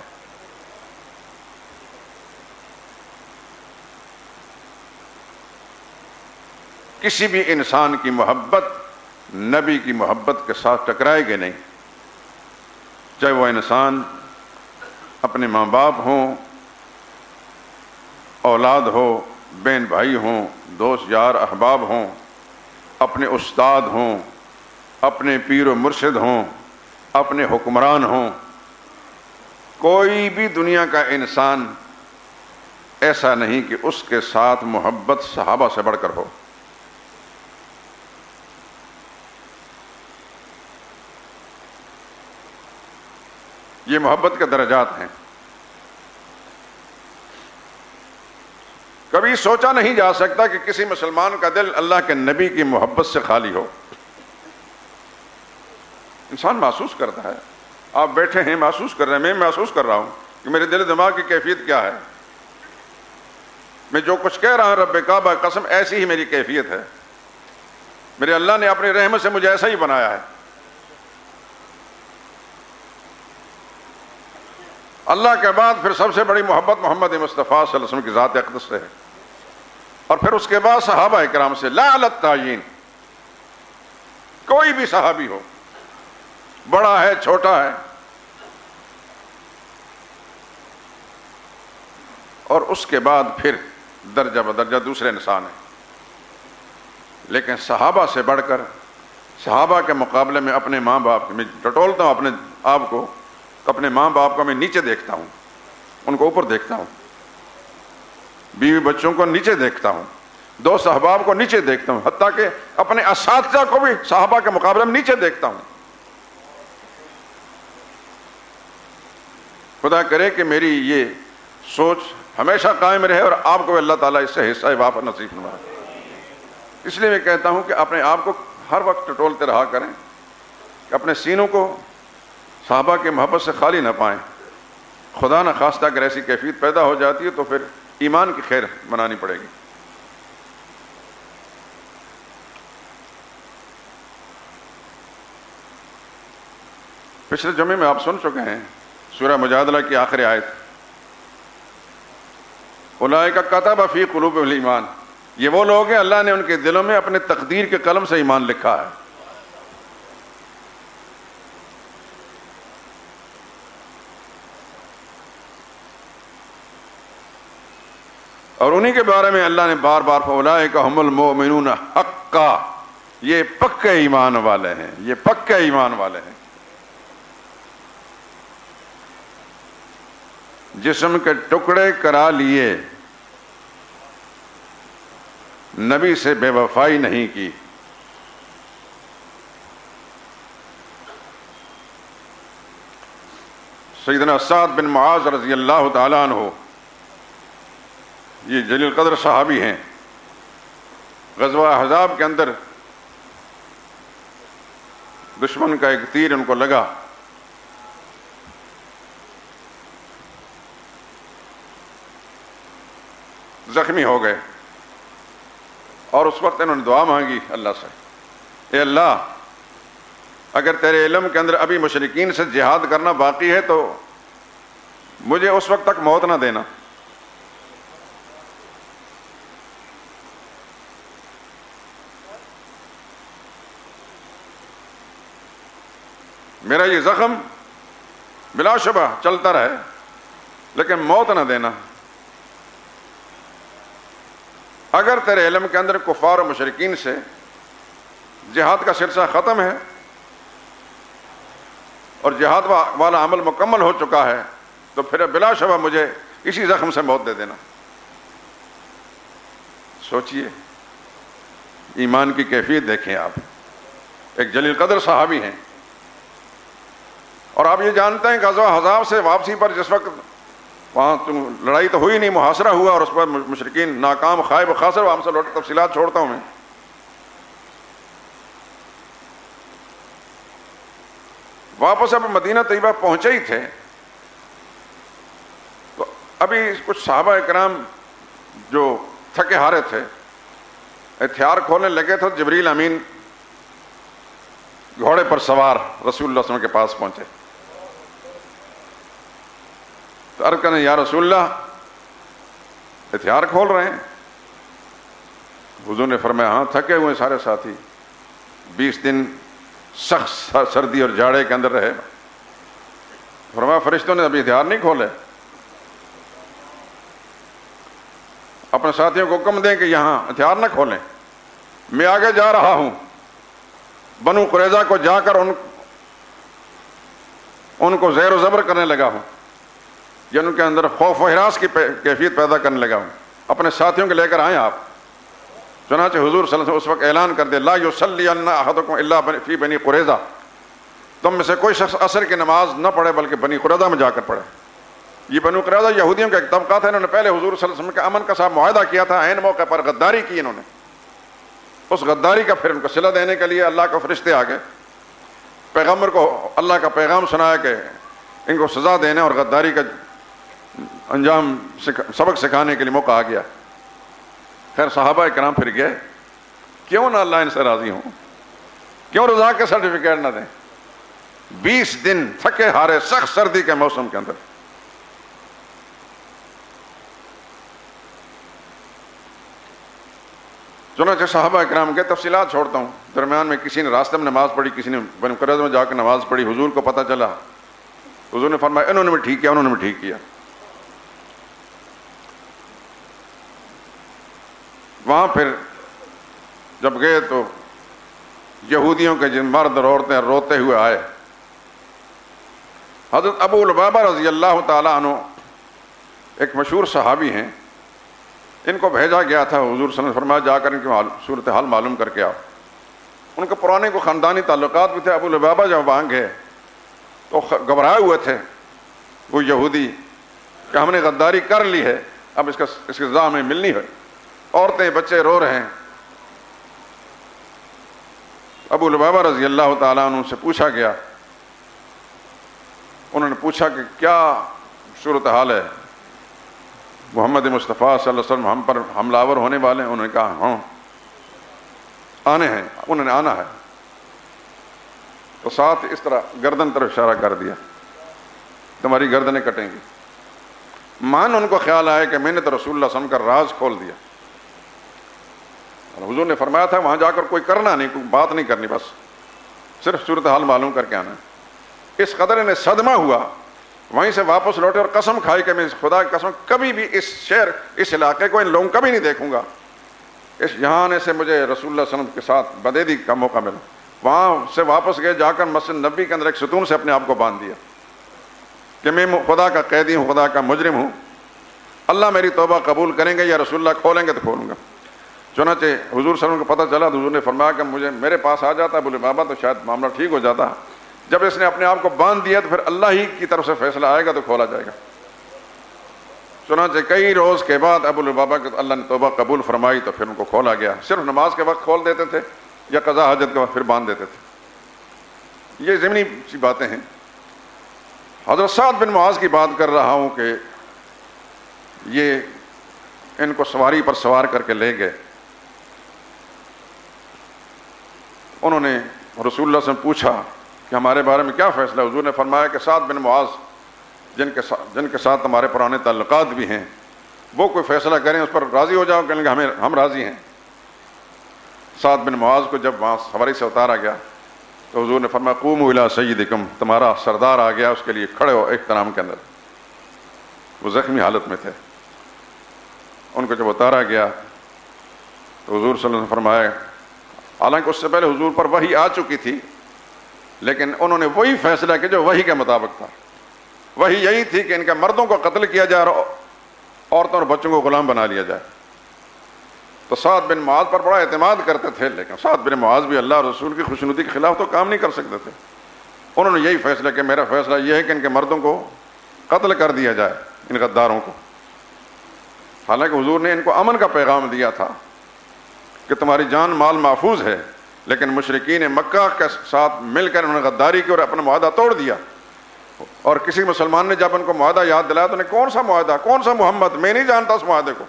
کسی بھی انسان کی محبت نبی کی محبت کے ساتھ ٹکرائے گی نہیں، چاہے وہ انسان اپنے ماں باپ ہوں، اولاد ہو، بہن بھائی ہوں، دوست یار احباب ہوں، اپنے استاد ہوں، اپنے پیر و مرشد ہوں، اپنے حکمران ہوں، کوئی بھی دنیا کا انسان ایسا نہیں کہ اس کے ساتھ محبت صحابہ سے بڑھ کر ہو۔ یہ محبت کے درجات ہیں، کبھی سوچا نہیں جا سکتا کہ کسی مسلمان کا دل اللہ کے نبی کی محبت سے خالی ہو۔ انسان محسوس کرتا ہے، آپ بیٹھے ہیں محسوس کر رہے ہیں، میں محسوس کر رہا ہوں کہ میرے دل دماغ کی کیفیت کیا ہے، میں جو کچھ کہہ رہا ہوں رب کعبہ قسم ایسی ہی میری کیفیت ہے، میرے اللہ نے اپنی رحمت سے مجھے ایسا ہی بنایا ہے۔ اللہ کے بعد پھر سب سے بڑی محبت محمد مصطفیٰ صلی اللہ علیہ وسلم کی ذات اقدس سے ہے، اور پھر اس کے بعد صحابہ کرام سے، لا علی التعیین، کوئی بھی صحابی ہو، بڑا ہے چھوٹا ہے، اور اس کے بعد پھر درجہ بدرجہ دوسرے انسان ہیں، لیکن صحابہ سے بڑھ کر، صحابہ کے مقابلے میں اپنے ماں باپ، میں ٹٹولتا ہوں اپنے آپ کو، اپنے ماں باپ کو میں نیچے دیکھتا ہوں، ان کو اوپر دیکھتا ہوں، بیوی بچوں کو نیچے دیکھتا ہوں، دوست احباب کو نیچے دیکھتا ہوں، حتیٰ کہ اپنے اساتذہ کو بھی صحابہ کے مقابلے میں نیچے دیکھتا ہوں۔ خدا کرے کہ میری یہ سوچ ہمیشہ قائم رہے اور آپ کو اللہ تعالیٰ اس سے حصہ وافر نصیب فرمائے۔ اس لیے میں کہتا ہوں کہ اپنے آپ کو ہر وقت ٹٹولتے رہا کریں کہ اپنے سینوں کو صحابہ کی محبت سے خالی نہ پائیں۔ خدا نہ خواستہ اگر ایسی کیفیت پیدا ہو جاتی ہے تو پھر ایمان کی خیر منانی پڑے گی۔ پچھلے جمعے میں آپ سن چکے ہیں سورہ مجادلہ کی آخری آیت، اولئک کتب فی قلوبہم الایمان، یہ وہ لوگ ہیں اللہ نے ان کے دلوں میں اپنے تقدیر کے قلم سے ایمان لکھا ہے۔ اور انہی کے بارے میں اللہ نے بار بار اولئک ھم المؤمنون حقا، یہ پکے ایمان والے ہیں، یہ پکے ایمان والے ہیں۔ جسم کے ٹکڑے کرا لیے، نبی سے بے وفائی نہیں کی، سیدنا سعد بن معاذ رضی اللہ تعالیٰ عنہ، یہ جلیل قدر صحابی ہیں، غزوہ احزاب کے اندر دشمن کا ایک تیر ان کو لگا، زخمی ہو گئے، اور اس وقت انہوں نے دعا مانگی اللہ سے، اے اللہ اگر تیرے علم کے اندر ابھی مشرکین سے جہاد کرنا باقی ہے تو مجھے اس وقت تک موت نہ دینا۔ میرا یہ زخم بلا شبہ چلتا رہے لیکن موت نہ دینا۔ اگر تیرے علم کے اندر کفار و مشرکین سے جہاد کا سلسلہ ختم ہے اور جہاد والا عمل مکمل ہو چکا ہے تو پھر بلا شبہ مجھے اسی زخم سے موت دے دینا۔ سوچئے، ایمان کی کیفیت دیکھیں آپ۔ ایک جلیل قدر صحابی ہیں، اور آپ یہ جانتے ہیں کہ غزوہ احزاب سے واپسی پر جس وقت وہاں لڑائی تو ہوئی نہیں، محاصرہ ہوا اور اس پر مشرکین ناکام خائب و خاسر، وہاں سے لوٹ تفصیلات چھوڑتا ہوں میں۔ واپس اب مدینہ طیبہ پہنچے ہی تھے تو ابھی کچھ صحابہ اکرام جو تھکے ہارے تھے ہتھیار کھولنے لگے تھے، جبریل امین گھوڑے پر سوار رسول اللہ صلی اللہ علیہ وسلم کے پاس پہنچے تو عرض کرنے، یا رسول اللہ ہتھیار کھول رہے ہیں؟ حضور نے فرمایا، ہاں تھکے ہوئے سارے ساتھی، 20 دن سخت سردی اور جاڑے کے اندر رہے۔ فرمایا فرشتوں نے ابھی ہتھیار نہیں کھولے؟ اپنے ساتھیوں کو حکم دیں کہ یہاں ہتھیار نہ کھولیں، میں آگے جا رہا ہوں، بنو قریظہ کو جا کر ان کو زیر و زبر کرنے لگا ہوں، یا ان کے اندر خوف و ہراس کی کیفیت پیدا کرنے لگا ہوں، اپنے ساتھیوں کو لے کر آئیں آپ۔ چنانچہ حضور صلی اللہ علیہ وسلم اس وقت اعلان کر دے، لا یصلی احدکم الا فی بنی قریظہ، تم میں سے کوئی شخص عصر کی نماز نہ پڑھے بلکہ بنی قریظہ میں جا کر پڑھے۔ یہ بنو قریظہ یہودیوں کا ایک طبقہ تھا، انہوں نے پہلے حضور صلی اللہ علیہ وسلم کے امن کا معاہدہ کیا تھا، عین موقع پر غداری کی انہوں نے۔ اس غداری کا پھر ان کو صلہ دینے کے لیے اللہ کے فرشتے آ گئے، پیغمبر کو اللہ کا پیغام سنایا کہ ان کو سزا دینے اور غداری کا انجام سبق سکھانے کے لیے موقع آ گیا۔ خیر صحابہ کرام پھر گئے، کیوں نہ اللہ ان سے راضی ہوں، کیوں رضا کے سرٹیفکیٹ نہ دیں؟ 20 دن تھکے ہارے سخت سردی کے موسم کے اندر۔ چنانچہ صحابہ اکرام کے تفصیلات چھوڑتا ہوں، درمیان میں کسی نے راستے میں نماز پڑھی، کسی نے بنو قریظہ میں جا کے نماز پڑھی، حضور کو پتہ چلا، حضور نے فرمایا انہوں نے بھی ٹھیک کیا، انہوں نے بھی ٹھیک کیا۔ وہاں پھر جب گئے تو یہودیوں کے جن مرد اور عورتیں روتے ہوئے آئے۔ حضرت ابو لبابہ رضی اللہ تعالیٰ عنہ ایک مشہور صحابی ہیں، ان کو بھیجا گیا تھا، حضور صلی اللہ علیہ وسلم نے فرمایا جا کر ان کی صورتحال معلوم کر کے آؤ۔ ان کے پرانے کو خاندانی تعلقات بھی تھے۔ ابو لبابہ جب وہاں گئے تو گھبرائے ہوئے تھے وہ یہودی کہ ہم نے غداری کر لی ہے، اب اس کی سزا ہمیں ملنی ہے۔ عورتیں بچے رو رہے ہیں۔ ابو لبابہ رضی اللہ تعالیٰ عنہ سے پوچھا گیا، انہوں نے پوچھا کہ کیا صورتحال ہے، محمد مصطفیٰ صلی اللہ علیہ وسلم ہم پر حملہ آور ہونے والے ہیں؟ انہوں نے کہا ہاں آنے ہیں، انہوں نے آنا ہے۔ تو ساتھ اس طرح گردن طرف اشارہ کر دیا، تمہاری گردنیں کٹیں گی۔ مان ان کو خیال آیا کہ میں نے تو رسول اللہ صلی اللہ علیہ وسلم کا راز کھول دیا، اور حضور نے فرمایا تھا وہاں جا کر کوئی کرنا نہیں، کوئی بات نہیں کرنی، بس صرف صورتحال معلوم کر کے آنا ہے۔ اس قدر انہیں صدمہ ہوا، وہیں سے واپس لوٹے اور قسم کھائی کہ میں خدا کی قسم کبھی بھی اس شہر اس علاقے کو ان لوگوں کبھی نہیں دیکھوں گا، اس یہاں آنے سے مجھے رسول اللہ صلی اللہ علیہ وسلم کے ساتھ بدعہدی کا موقع ملا۔ وہاں سے واپس گئے، جا کر مسجد نبی کے اندر ایک ستون سے اپنے آپ کو باندھ دیا کہ میں خدا کا قیدی ہوں، خدا کا مجرم ہوں، اللہ میری توبہ قبول کریں گے یا رسول اللہ کھولیں گے تو کھولوں گا۔ چنانچہ حضور صلی اللہ علیہ وسلم کو پتہ چلا تو حضور نے فرمایا کہ میرے پاس آ جاتا ابو لبابہ تو شاید معاملہ ٹھیک ہو جاتا، جب اس نے اپنے آپ کو باندھ دیا تو پھر اللہ ہی کی طرف سے فیصلہ آئے گا تو کھولا جائے گا۔ چنانچہ کئی روز کے بعد ابو لبابہ کو اللہ نے توبہ قبول فرمائی تو پھر ان کو کھولا گیا۔ صرف نماز کے وقت کھول دیتے تھے یا قضاء حاجت کے وقت پھر باندھ دیتے تھے۔ یہ ضمنی سی باتیں ہیں۔ حضرت سعد بن معاذ کی بات کر رہا ہوں کہ یہ ان کو سواری پر سوار کر کے لے گئے۔ انہوں نے رسول اللہ صلی اللہ علیہ وسلم پوچھا کہ ہمارے بارے میں کیا فیصلہ؟ حضور نے فرمایا کہ سعد بن معاذ جن کے ساتھ ہمارے پرانے تعلقات بھی ہیں وہ کوئی فیصلہ کریں اس پر راضی ہو جاؤ، کہیں گے ہم راضی ہیں۔ سعد بن معاذ کو جب وہاں سواری سے اتارا گیا تو حضور نے فرمایا قوموا الی سیدکم، تمہارا سردار آ گیا، اس کے لیے کھڑے ہو احترام کے اندر۔ وہ زخمی حالت میں تھے، ان کو جب اتارا گیا تو حضور صلی اللہ علیہ وسلم نے فرمایا، حالانکہ اس سے پہلے حضور پر وحی آ چکی تھی لیکن انہوں نے وہی فیصلہ کیا جو وحی کے مطابق تھا۔ وحی یہی تھی کہ ان کے مردوں کو قتل کیا جائے اور عورتوں اور بچوں کو غلام بنا لیا جائے. تو سعد بن معاذ پر بڑا اعتماد کرتے تھے، لیکن سعد بن معاذ بھی اللہ اور رسول کی خوشنودی کے خلاف تو کام نہیں کر سکتے تھے. انہوں نے یہی فیصلہ کہ میرا فیصلہ یہ ہے کہ ان کے مردوں کو قتل کر دیا جائے، ان غداروں کو. حالانکہ حضور نے ان کو امن کا پیغام دیا تھا کہ تمہاری جان مال محفوظ ہے، لیکن مشرکین مکہ کے ساتھ مل کر انہوں نے غداری کی اور اپنا معاہدہ توڑ دیا. اور کسی مسلمان نے جب ان کو معاہدہ یاد دلایا تو انہیں کون سا معاہدہ، کون سا محمد، میں نہیں جانتا اس معاہدے کو.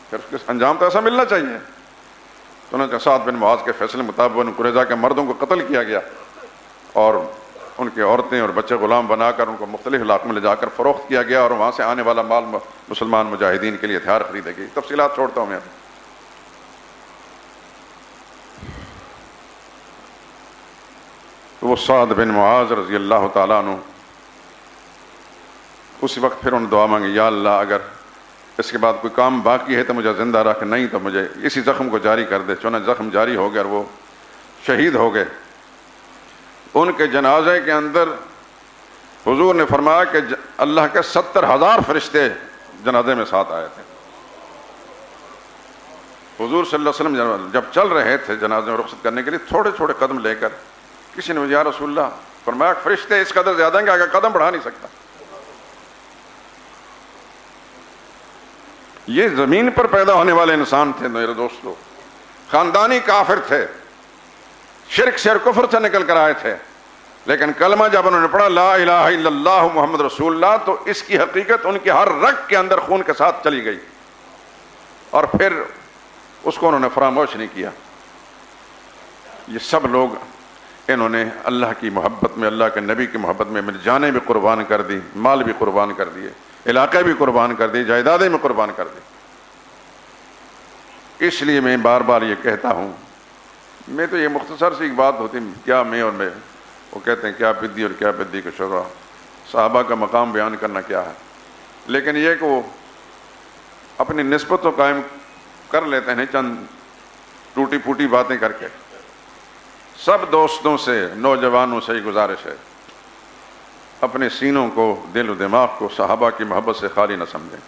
پھر اس کا انجام تو ایسا ملنا چاہیے. تو انہوں نے سعد بن معاذ کے فیصلے مطابق بنو قریظہ کے مردوں کو قتل کیا گیا اور ان کی عورتیں اور بچے غلام بنا کر ان کو مختلف علاقوں میں لے جا کر فروخت کیا گیا، اور وہاں سے آنے والا مال مسلمان مجاہدین کے لیے ہتھیار خریدے گئے. تفصیلات چھوڑتا ہوں میں. تو وہ سعد بن معاذ رضی اللہ تعالیٰ عنہ اسی وقت پھر انہوں نے دعا مانگی، یا اللہ اگر اس کے بعد کوئی کام باقی ہے تو مجھے زندہ رکھ، نہیں تو مجھے اسی زخم کو جاری کر دے. چنانچہ زخم جاری ہو گیا اور وہ شہید ہو گئے. ان کے جنازے کے اندر حضور نے فرمایا کہ اللہ کے 70,000 فرشتے جنازے میں ساتھ آئے تھے. حضور صلی اللہ علیہ وسلم جب چل رہے تھے جنازے میں رخصت کرنے کے لیے، تھوڑے چھوٹے قدم لے کر کسی نے یا رسول اللہ، فرمایا فرشتے اس قدر زیادہ ہیں کہ آگے قدم بڑھا نہیں سکتا. یہ زمین پر پیدا ہونے والے انسان تھے میرے دوستو، خاندانی کافر تھے، شرک سے اور کفر سے نکل کر آئے تھے، لیکن کلمہ جب انہوں نے پڑھا لا الہ الا اللہ محمد رسول اللہ، تو اس کی حقیقت ان کی ہر رگ کے اندر خون کے ساتھ چلی گئی، اور پھر اس کو انہوں نے فراموش نہیں کیا. یہ سب لوگ انہوں نے اللہ کی محبت میں، اللہ کے نبی کی محبت میں میری جانیں بھی قربان کر دی، مال بھی قربان کر دیے، علاقے بھی قربان کر دی، جائیدادیں بھی قربان کر دی. اس لیے میں بار بار یہ کہتا ہوں، میں تو یہ مختصر سی ایک بات ہوتی کیا میں اور میں، وہ کہتے ہیں کیا بدی اور کیا بدی کا شعرا، صحابہ کا مقام بیان کرنا کیا ہے، لیکن یہ کہ وہ اپنی نسبت تو قائم کر لیتے ہیں چند ٹوٹی پھوٹی باتیں کر کے. سب دوستوں سے، نوجوانوں سے یہ گزارش ہے، اپنے سینوں کو، دل و دماغ کو صحابہ کی محبت سے خالی نہ سمجھیں.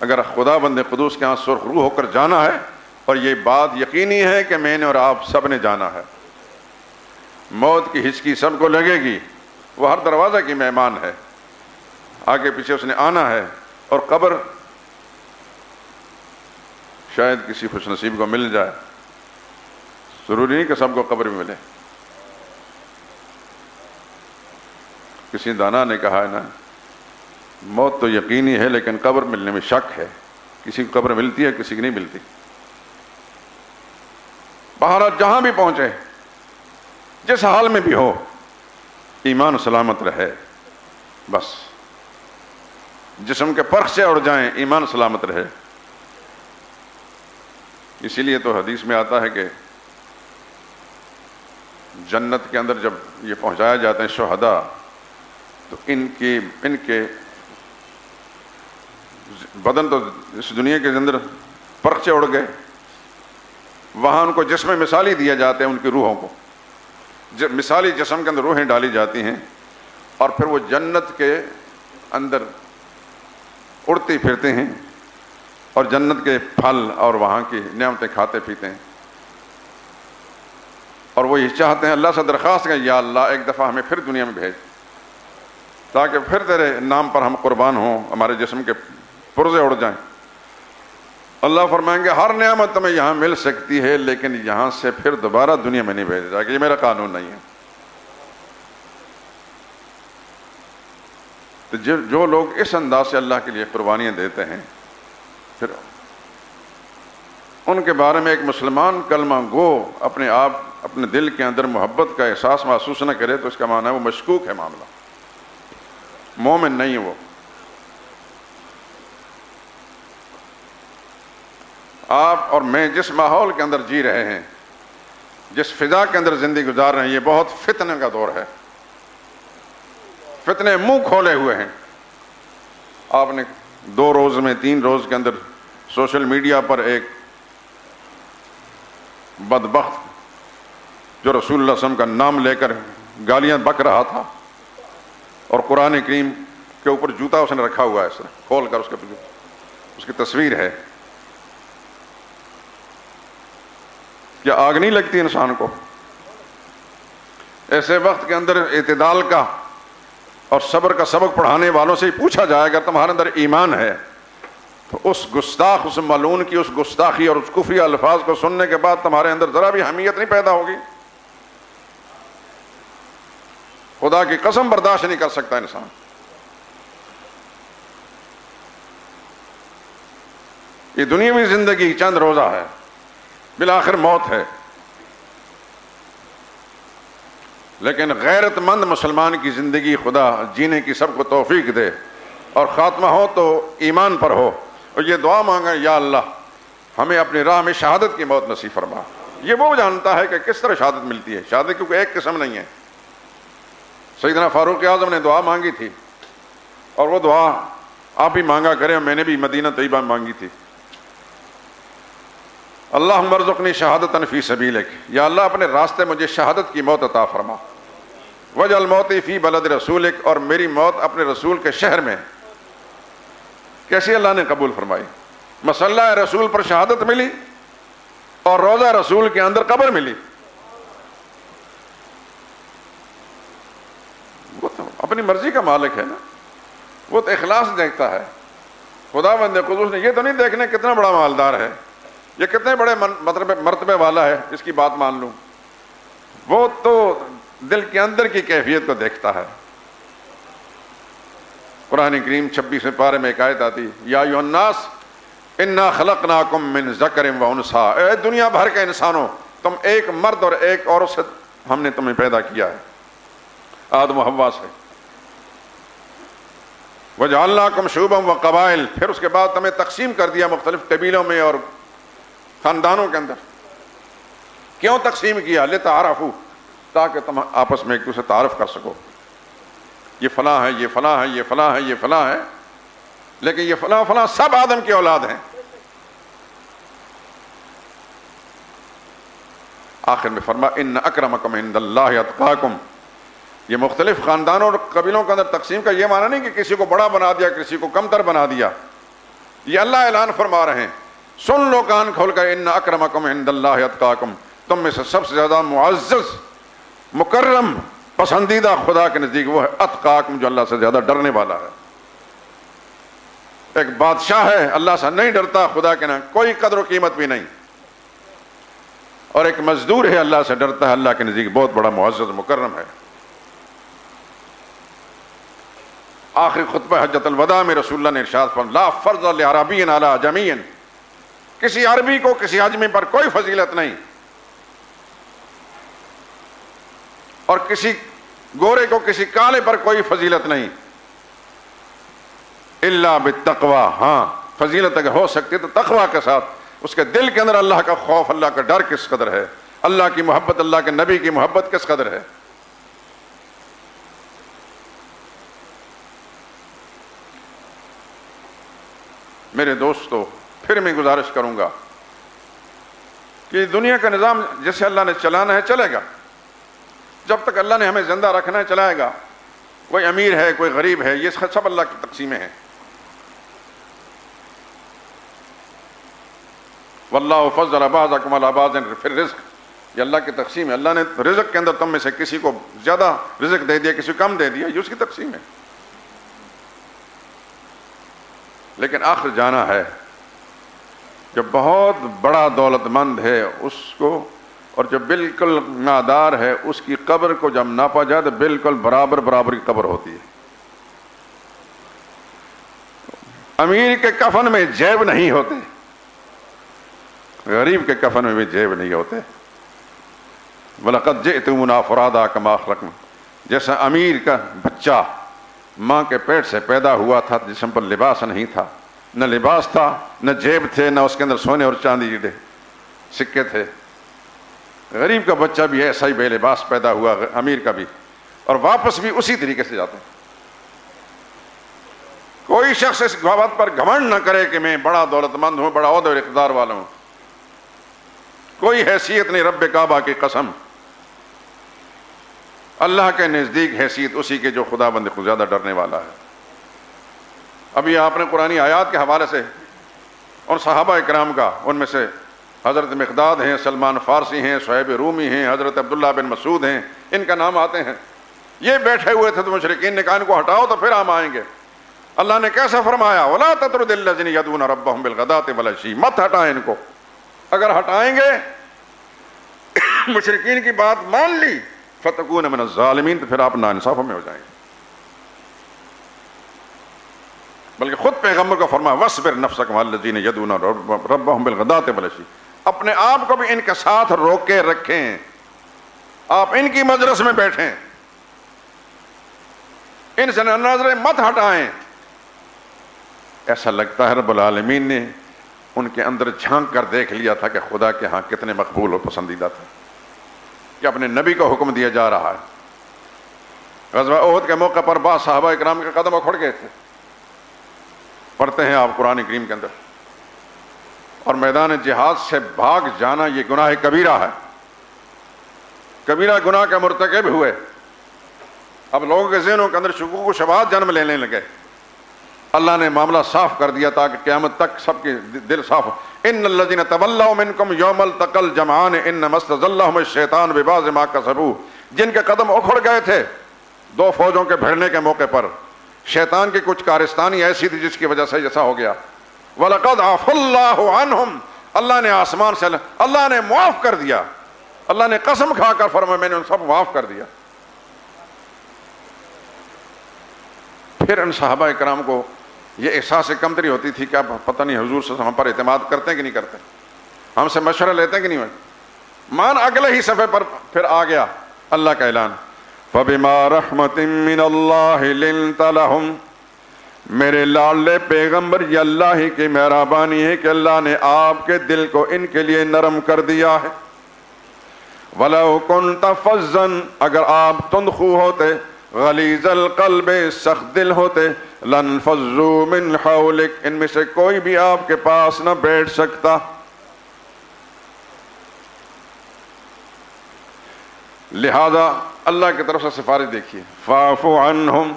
اگر خدا بند قدوس کے ہاں سرخ روح ہو کر جانا ہے، اور یہ بات یقینی ہے کہ میں نے اور آپ سب نے جانا ہے، موت کی ہچکی سب کو لگے گی، وہ ہر دروازہ کی مہمان ہے، آگے پیچھے اس نے آنا ہے، اور قبر شاید کسی خوش نصیب کو مل جائے، ضروری نہیں کہ سب کو قبر میں ملے. کسی دانا نے کہا ہے نا، موت تو یقینی ہے لیکن قبر ملنے میں شک ہے. کسی کو قبر ملتی ہے، کسی کی نہیں ملتی. بہرحال جہاں بھی پہنچے، جس حال میں بھی ہو، ایمان سلامت رہے، بس جسم کے پرخ سے اڑ جائیں، ایمان سلامت رہے. اسی لیے تو حدیث میں آتا ہے کہ جنت کے اندر جب یہ پہنچایا جاتے ہیں شہداء، تو ان کے بدن تو اس دنیا کے اندر پرخ سے اڑ گئے، وہاں ان کو جسم مثالی دیا جاتے ہیں، ان کی روحوں کو مثالی جسم کے اندر روحیں ڈالی جاتی ہیں، اور پھر وہ جنت کے اندر اڑتی پھرتے ہیں اور جنت کے پھل اور وہاں کی نعمتیں کھاتے پیتے ہیں. اور وہ یہ چاہتے ہیں، اللہ سے درخواست کریں، یا اللہ ایک دفعہ ہمیں پھر دنیا میں بھیج، تاکہ پھر تیرے نام پر ہم قربان ہوں، ہمارے جسم کے پرزے اڑ جائیں. اللہ فرمائیں گے ہر نعمت تمہیں یہاں مل سکتی ہے، لیکن یہاں سے پھر دوبارہ دنیا میں نہیں بھیجا جائے گا، یہ میرا قانون نہیں ہے. تو جو لوگ اس انداز سے اللہ کے لیے قربانیاں دیتے ہیں، پھر ان کے بارے میں ایک مسلمان کلمہ گو اپنے آپ اپنے دل کے اندر محبت کا احساس محسوس نہ کرے، تو اس کا معنی ہے وہ مشکوک ہے، معاملہ مومن نہیں ہے وہ. آپ اور میں جس ماحول کے اندر جی رہے ہیں، جس فضا کے اندر زندگی گزار رہے ہیں، یہ بہت فتنے کا دور ہے، فتنے منہ کھولے ہوئے ہیں. آپ نے 2 روز میں 3 روز کے اندر سوشل میڈیا پر ایک بدبخت جو رسول اللہ صلی اللہ علیہ وسلم کا نام لے کر گالیاں بک رہا تھا اور قرآن کریم کے کے اوپر جوتا اس نے رکھا ہوا ہے، اس طرح کھول کر اس کی تصویر ہے. کیا آگ نہیں لگتی انسان کو؟ ایسے وقت کے اندر اعتدال کا اور صبر کا سبق پڑھانے والوں سے ہی پوچھا جائے گا تمہارے اندر ایمان ہے، تو اس گستاخ، اس ملعون کی اس گستاخی اور اس کفری الفاظ کو سننے کے بعد تمہارے اندر ذرا بھی حمیت نہیں پیدا ہوگی؟ خدا کی قسم برداشت نہیں کر سکتا انسان. یہ دنیاوی زندگی چند روزہ ہے، بالآخر موت ہے. لیکن غیرت مند مسلمان کی زندگی خدا جینے کی سب کو توفیق دے، اور خاتمہ ہو تو ایمان پر ہو. اور یہ دعا مانگا، یا اللہ ہمیں اپنی راہ میں شہادت کی موت نصیب فرما. یہ وہ جانتا ہے کہ کس طرح شہادت ملتی ہے. شہادت کیونکہ ایک قسم نہیں ہے. سیدنا فاروق اعظم نے دعا مانگی تھی، اور وہ دعا آپ ہی مانگا کریں، میں نے بھی مدینہ طیبہ مانگی تھی. اللہم ارزقنی شہادتا فی سبیلک، یا اللہ اپنے راستے مجھے شہادت کی موت عطا فرما. وجعل موتی فی بلد رسولک، اور میری موت اپنے رسول کے شہر میں. کیسے اللہ نے قبول فرمائی؟ مسلح رسول پر شہادت ملی اور روضہ رسول کے اندر قبر ملی. وہ تو اپنی مرضی کا مالک ہے نا، وہ تو اخلاص دیکھتا ہے. خدا بند قدوس نے یہ تو نہیں دیکھنے کتنا بڑا مالدار ہے، یہ کتنے بڑے مرتبے والا ہے، اس کی بات مان لوں. وہ تو دل کے اندر کی کیفیت کو دیکھتا ہے. قرآن کریم 26ویں پارے میں ایک آیت آتی، یا ایھا الناس انا خلقناکم من ذکر و انثی، اے دنیا بھر کے انسانوں، تم ایک مرد اور ایک عورت سے ہم نے تمہیں پیدا کیا ہے، آدم و حوا سے. وجعلناکم شعوبا و قبائل، پھر اس کے بعد تمہیں تقسیم کر دیا مختلف قبیلوں میں اور خاندانوں کے اندر. کیوں تقسیم کیا؟ لتعارفوا، تاکہ تم آپس میں ایک دوسرے تعارف کر سکو. یہ فلاں ہے، یہ فلاں ہے، یہ فلاں ہے، یہ فلاں ہے، لیکن یہ فلاں فلاں سب آدم کی اولاد ہیں. آخر میں فرما ان اکرمکم عند اللہ اتقاکم. یہ مختلف خاندانوں اور قبیلوں کے اندر تقسیم کا یہ معنی نہیں کہ کسی کو بڑا بنا دیا، کسی کو کمتر بنا دیا. یہ اللہ اعلان فرما رہے ہیں، سن لو کان کھول کر، ان اکرمکم عند اللہ اتقاکم، تم میں سے سب سے زیادہ معزز، مکرم، پسندیدہ خدا کے نزدیک وہ ہے اتقاکم، جو اللہ سے زیادہ ڈرنے والا ہے. ایک بادشاہ ہے، اللہ سے نہیں ڈرتا، خدا کے نہ کوئی قدر و قیمت بھی نہیں. اور ایک مزدور ہے، اللہ سے ڈرتا ہے، اللہ کے نزدیک بہت بڑا معزز مکرم ہے. آخری خطبہ حجۃ الوداع میں رسول اللہ نے ارشاد فرمایا، لا فرض لعربی علی عجمی، کسی عربی کو کسی عجمی پر کوئی فضیلت نہیں، اور کسی گورے کو کسی کالے پر کوئی فضیلت نہیں، الا بالتقوی. ہاں فضیلت اگر ہو سکتی تو تقوی کے ساتھ، اس کے دل کے اندر اللہ کا خوف، اللہ کا ڈر کس قدر ہے، اللہ کی محبت، اللہ کے نبی کی محبت کس قدر ہے. میرے دوستو، پھر میں گزارش کروں گا کہ دنیا کا نظام جسے اللہ نے چلانا ہے چلے گا. جب تک اللہ نے ہمیں زندہ رکھنا ہے چلائے گا. کوئی امیر ہے، کوئی غریب ہے، یہ سب اللہ کی تقسیمیں ہیں. واللہ فضل بعضکم علی بعض فی الرزق، یہ اللہ کی تقسیم ہے. اللہ نے رزق کے اندر تم میں سے کسی کو زیادہ رزق دے دیا، کسی کو کم دے دیا، یہ اس کی تقسیم ہے. لیکن آخر جانا ہے. جو بہت بڑا دولت مند ہے اس کو، اور جو بالکل نادار ہے اس کی قبر کو جب ناپا جائے تو بالکل برابر کی قبر ہوتی ہے. امیر کے کفن میں جیب نہیں ہوتے، غریب کے کفن میں بھی جیب نہیں ہوتے. وَلَقَدْ جِئْتُمُونَا فُرَادَىٰ كَمَا خَلَقْنَاكُمْ، جیسا امیر کا بچہ ماں کے پیٹ سے پیدا ہوا تھا، جسم پر لباس نہیں تھا، نہ لباس تھا، نہ جیب تھے، نہ اس کے اندر سونے اور چاندی کے سکے تھے. غریب کا بچہ بھی ایسا ہی بے لباس پیدا ہوا، امیر کا بھی، اور واپس بھی اسی طریقے سے جاتا ہے. کوئی شخص اس بات پر گھمنڈ نہ کرے کہ میں بڑا دولت مند ہوں، بڑا عہدہ اور اقتدار والا ہوں. کوئی حیثیت نہیں. رب کعبہ کی قسم، اللہ کے نزدیک حیثیت اسی کے جو خدا بند کو زیادہ ڈرنے والا ہے. ابھی آپ نے قرآنی آیات کے حوالے سے ان صحابہ اکرام کا، ان میں سے حضرت مقداد ہیں، سلمان فارسی ہیں، صہیب رومی ہیں، حضرت عبداللہ بن مسعود ہیں، ان کا نام آتے ہیں. یہ بیٹھے ہوئے تھے تو مشرکین نے کہا ان کو ہٹاؤ تو پھر ہم آئیں گے. اللہ نے کیسے فرمایا؟ وَلَا تَطْرُدِ الَّذِينَ يَدْعُونَ رَبَّهُمْ بِالْغَدَاةِ وَالْعَشِيِّ، مت ہٹائیں ان کو. اگر ہٹائیں گے مشرکین کی بات مان لی فَتَكُونَ مِنَ الظَّالِمِينَ، تو پھر آپ ناانصافوں میں ہو جائیں گے. بلکہ خود پیغمبر کو فرمایا وَاصْبِرْ نَفْسَكَ مَعَ الَّذِينَ يَدْعُونَ رَبَّهُمْ بِالْغَدَاةِ وَالْعَشِيِّ، اپنے آپ کو بھی ان کے ساتھ روکے رکھیں، آپ ان کی مجلس میں بیٹھیں، ان سے نظریں مت ہٹائیں. ایسا لگتا ہے رب العالمین نے ان کے اندر جھانک کر دیکھ لیا تھا کہ خدا کے ہاں کتنے مقبول اور پسندیدہ تھے کہ اپنے نبی کو حکم دیا جا رہا ہے. غزوہ احد کے موقع پر بعض صحابہ اکرام کے قدم اکھڑ گئے تھے. پڑھتے ہیں آپ قرآن کریم کے اندر، اور میدان جہاد سے بھاگ جانا یہ گناہ کبیرہ ہے، کبیرہ گناہ کے مرتکب ہوئے. اب لوگوں کے ذہنوں کے اندر شکوک و شبہات جنم لینے لگے. اللہ نے معاملہ صاف کر دیا تاکہ قیامت تک سب کے دل صاف ہو. ان الذین تولوا منکم یوم التقى الجمعان انما استزلهم الشیطان ببعض ما کسبوا، جن کے قدم اکھڑ گئے تھے دو فوجوں کے بھیڑنے کے موقع پر، شیطان کی کچھ کارستانی ایسی تھی جس کی وجہ سے جیسا ہو گیا. وَلَقَدْ عَفَا اللَّهُ عَنْهُمْ، اللہ نے آسمان سے اللہ نے معاف کر دیا. اللہ نے قسم کھا کر فرمایا میں نے ان سب معاف کر دیا. پھر ان صحابہ اکرام کو یہ احساس کمتری ہوتی تھی کہ اب پتہ نہیں حضور صلی اللہ علیہ وسلم ہم پر اعتماد کرتے ہیں کہ نہیں کرتے، ہم سے مشورہ لیتے ہیں کہ نہیں. مان اگلے ہی صفحے پر پھر آ گیا اللہ کا اعلان فَبِمَا رَحْمَةٍ مِّنَ اللَّهِ لِنْتَ لَهُمْ، میرے لاڈلے پیغمبر یہ اللہ ہی کی مہربانی ہے کہ اللہ نے آپ کے دل کو ان کے لیے نرم کر دیا ہے. وَلَوْ كُنْتَ فَظًّا، اگر آپ تندخو ہوتے، غلیظ القلب سخت دل ہوتے، لَانْفَضُّوا مِنْ حَوْلِكَ، ان میں سے کوئی بھی آپ کے پاس نہ بیٹھ سکتا. لہذا اللہ کی طرف سے سفارش دیکھیے فَاعْفُ عَنْهُمْ،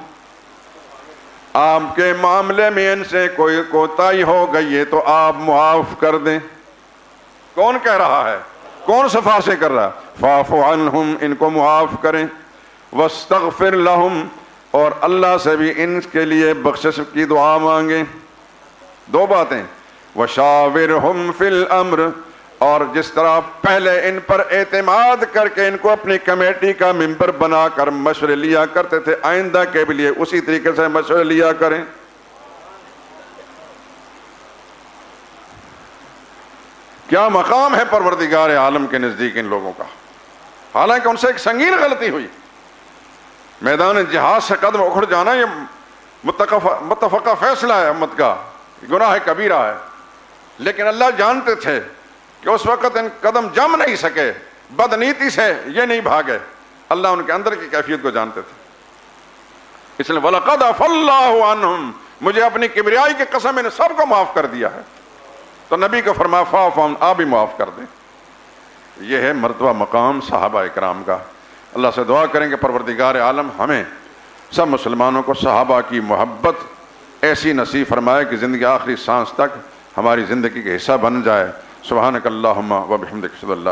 آپ کے معاملے میں ان سے کوئی کوتاہی ہو گئی ہے تو آپ معاف کر دیں. کون کہہ رہا ہے؟ کون سفارشیں کر رہا ہے؟ فَاعْفُ عَنْهُمْ، ان کو معاف کریں. وَاسْتَغْفِرْ لَهُمْ، اور اللہ سے بھی ان کے لیے بخشش کی دعا مانگیں. دو باتیں، وَشَاوِرْهُمْ فِي الْأَمْرِ، اور جس طرح پہلے ان پر اعتماد کر کے ان کو اپنی کمیٹی کا ممبر بنا کر مشورے لیا کرتے تھے، آئندہ کے بھی لیے اسی طریقے سے مشورے لیا کریں. کیا مقام ہے پروردگار عالم کے نزدیک ان لوگوں کا، حالانکہ ان سے ایک سنگین غلطی ہوئی. میدان جہاد سے قدم اکھڑ جانا یہ متفقہ فیصلہ ہے امت کا، گناہ کبیرہ ہے. لیکن اللہ جانتے تھے کہ اس وقت ان قدم جم نہیں سکے، بدنیتی سے یہ نہیں بھاگے. اللہ ان کے اندر کی کیفیت کو جانتے تھے، اس لیے وَلَقَدْ عَفَا اللَّهُ عَنْهُمْ، مجھے اپنی کبریائی کی قسم ان سب کو معاف کر دیا ہے. تو نبی کو فرمایا فَاعْفُ عَنْهُمْ، آپ بھی معاف کر دیں. یہ ہے مرتبہ مقام صحابہ اکرام کا. اللہ سے دعا کریں کہ پروردگار عالم ہمیں سب مسلمانوں کو صحابہ کی محبت ایسی نصیب فرمائے کہ زندگی آخری سانس تک ہماری زندگی کا حصہ بن جائے. سبحانک اللہم و بحمدک اشہد ان لا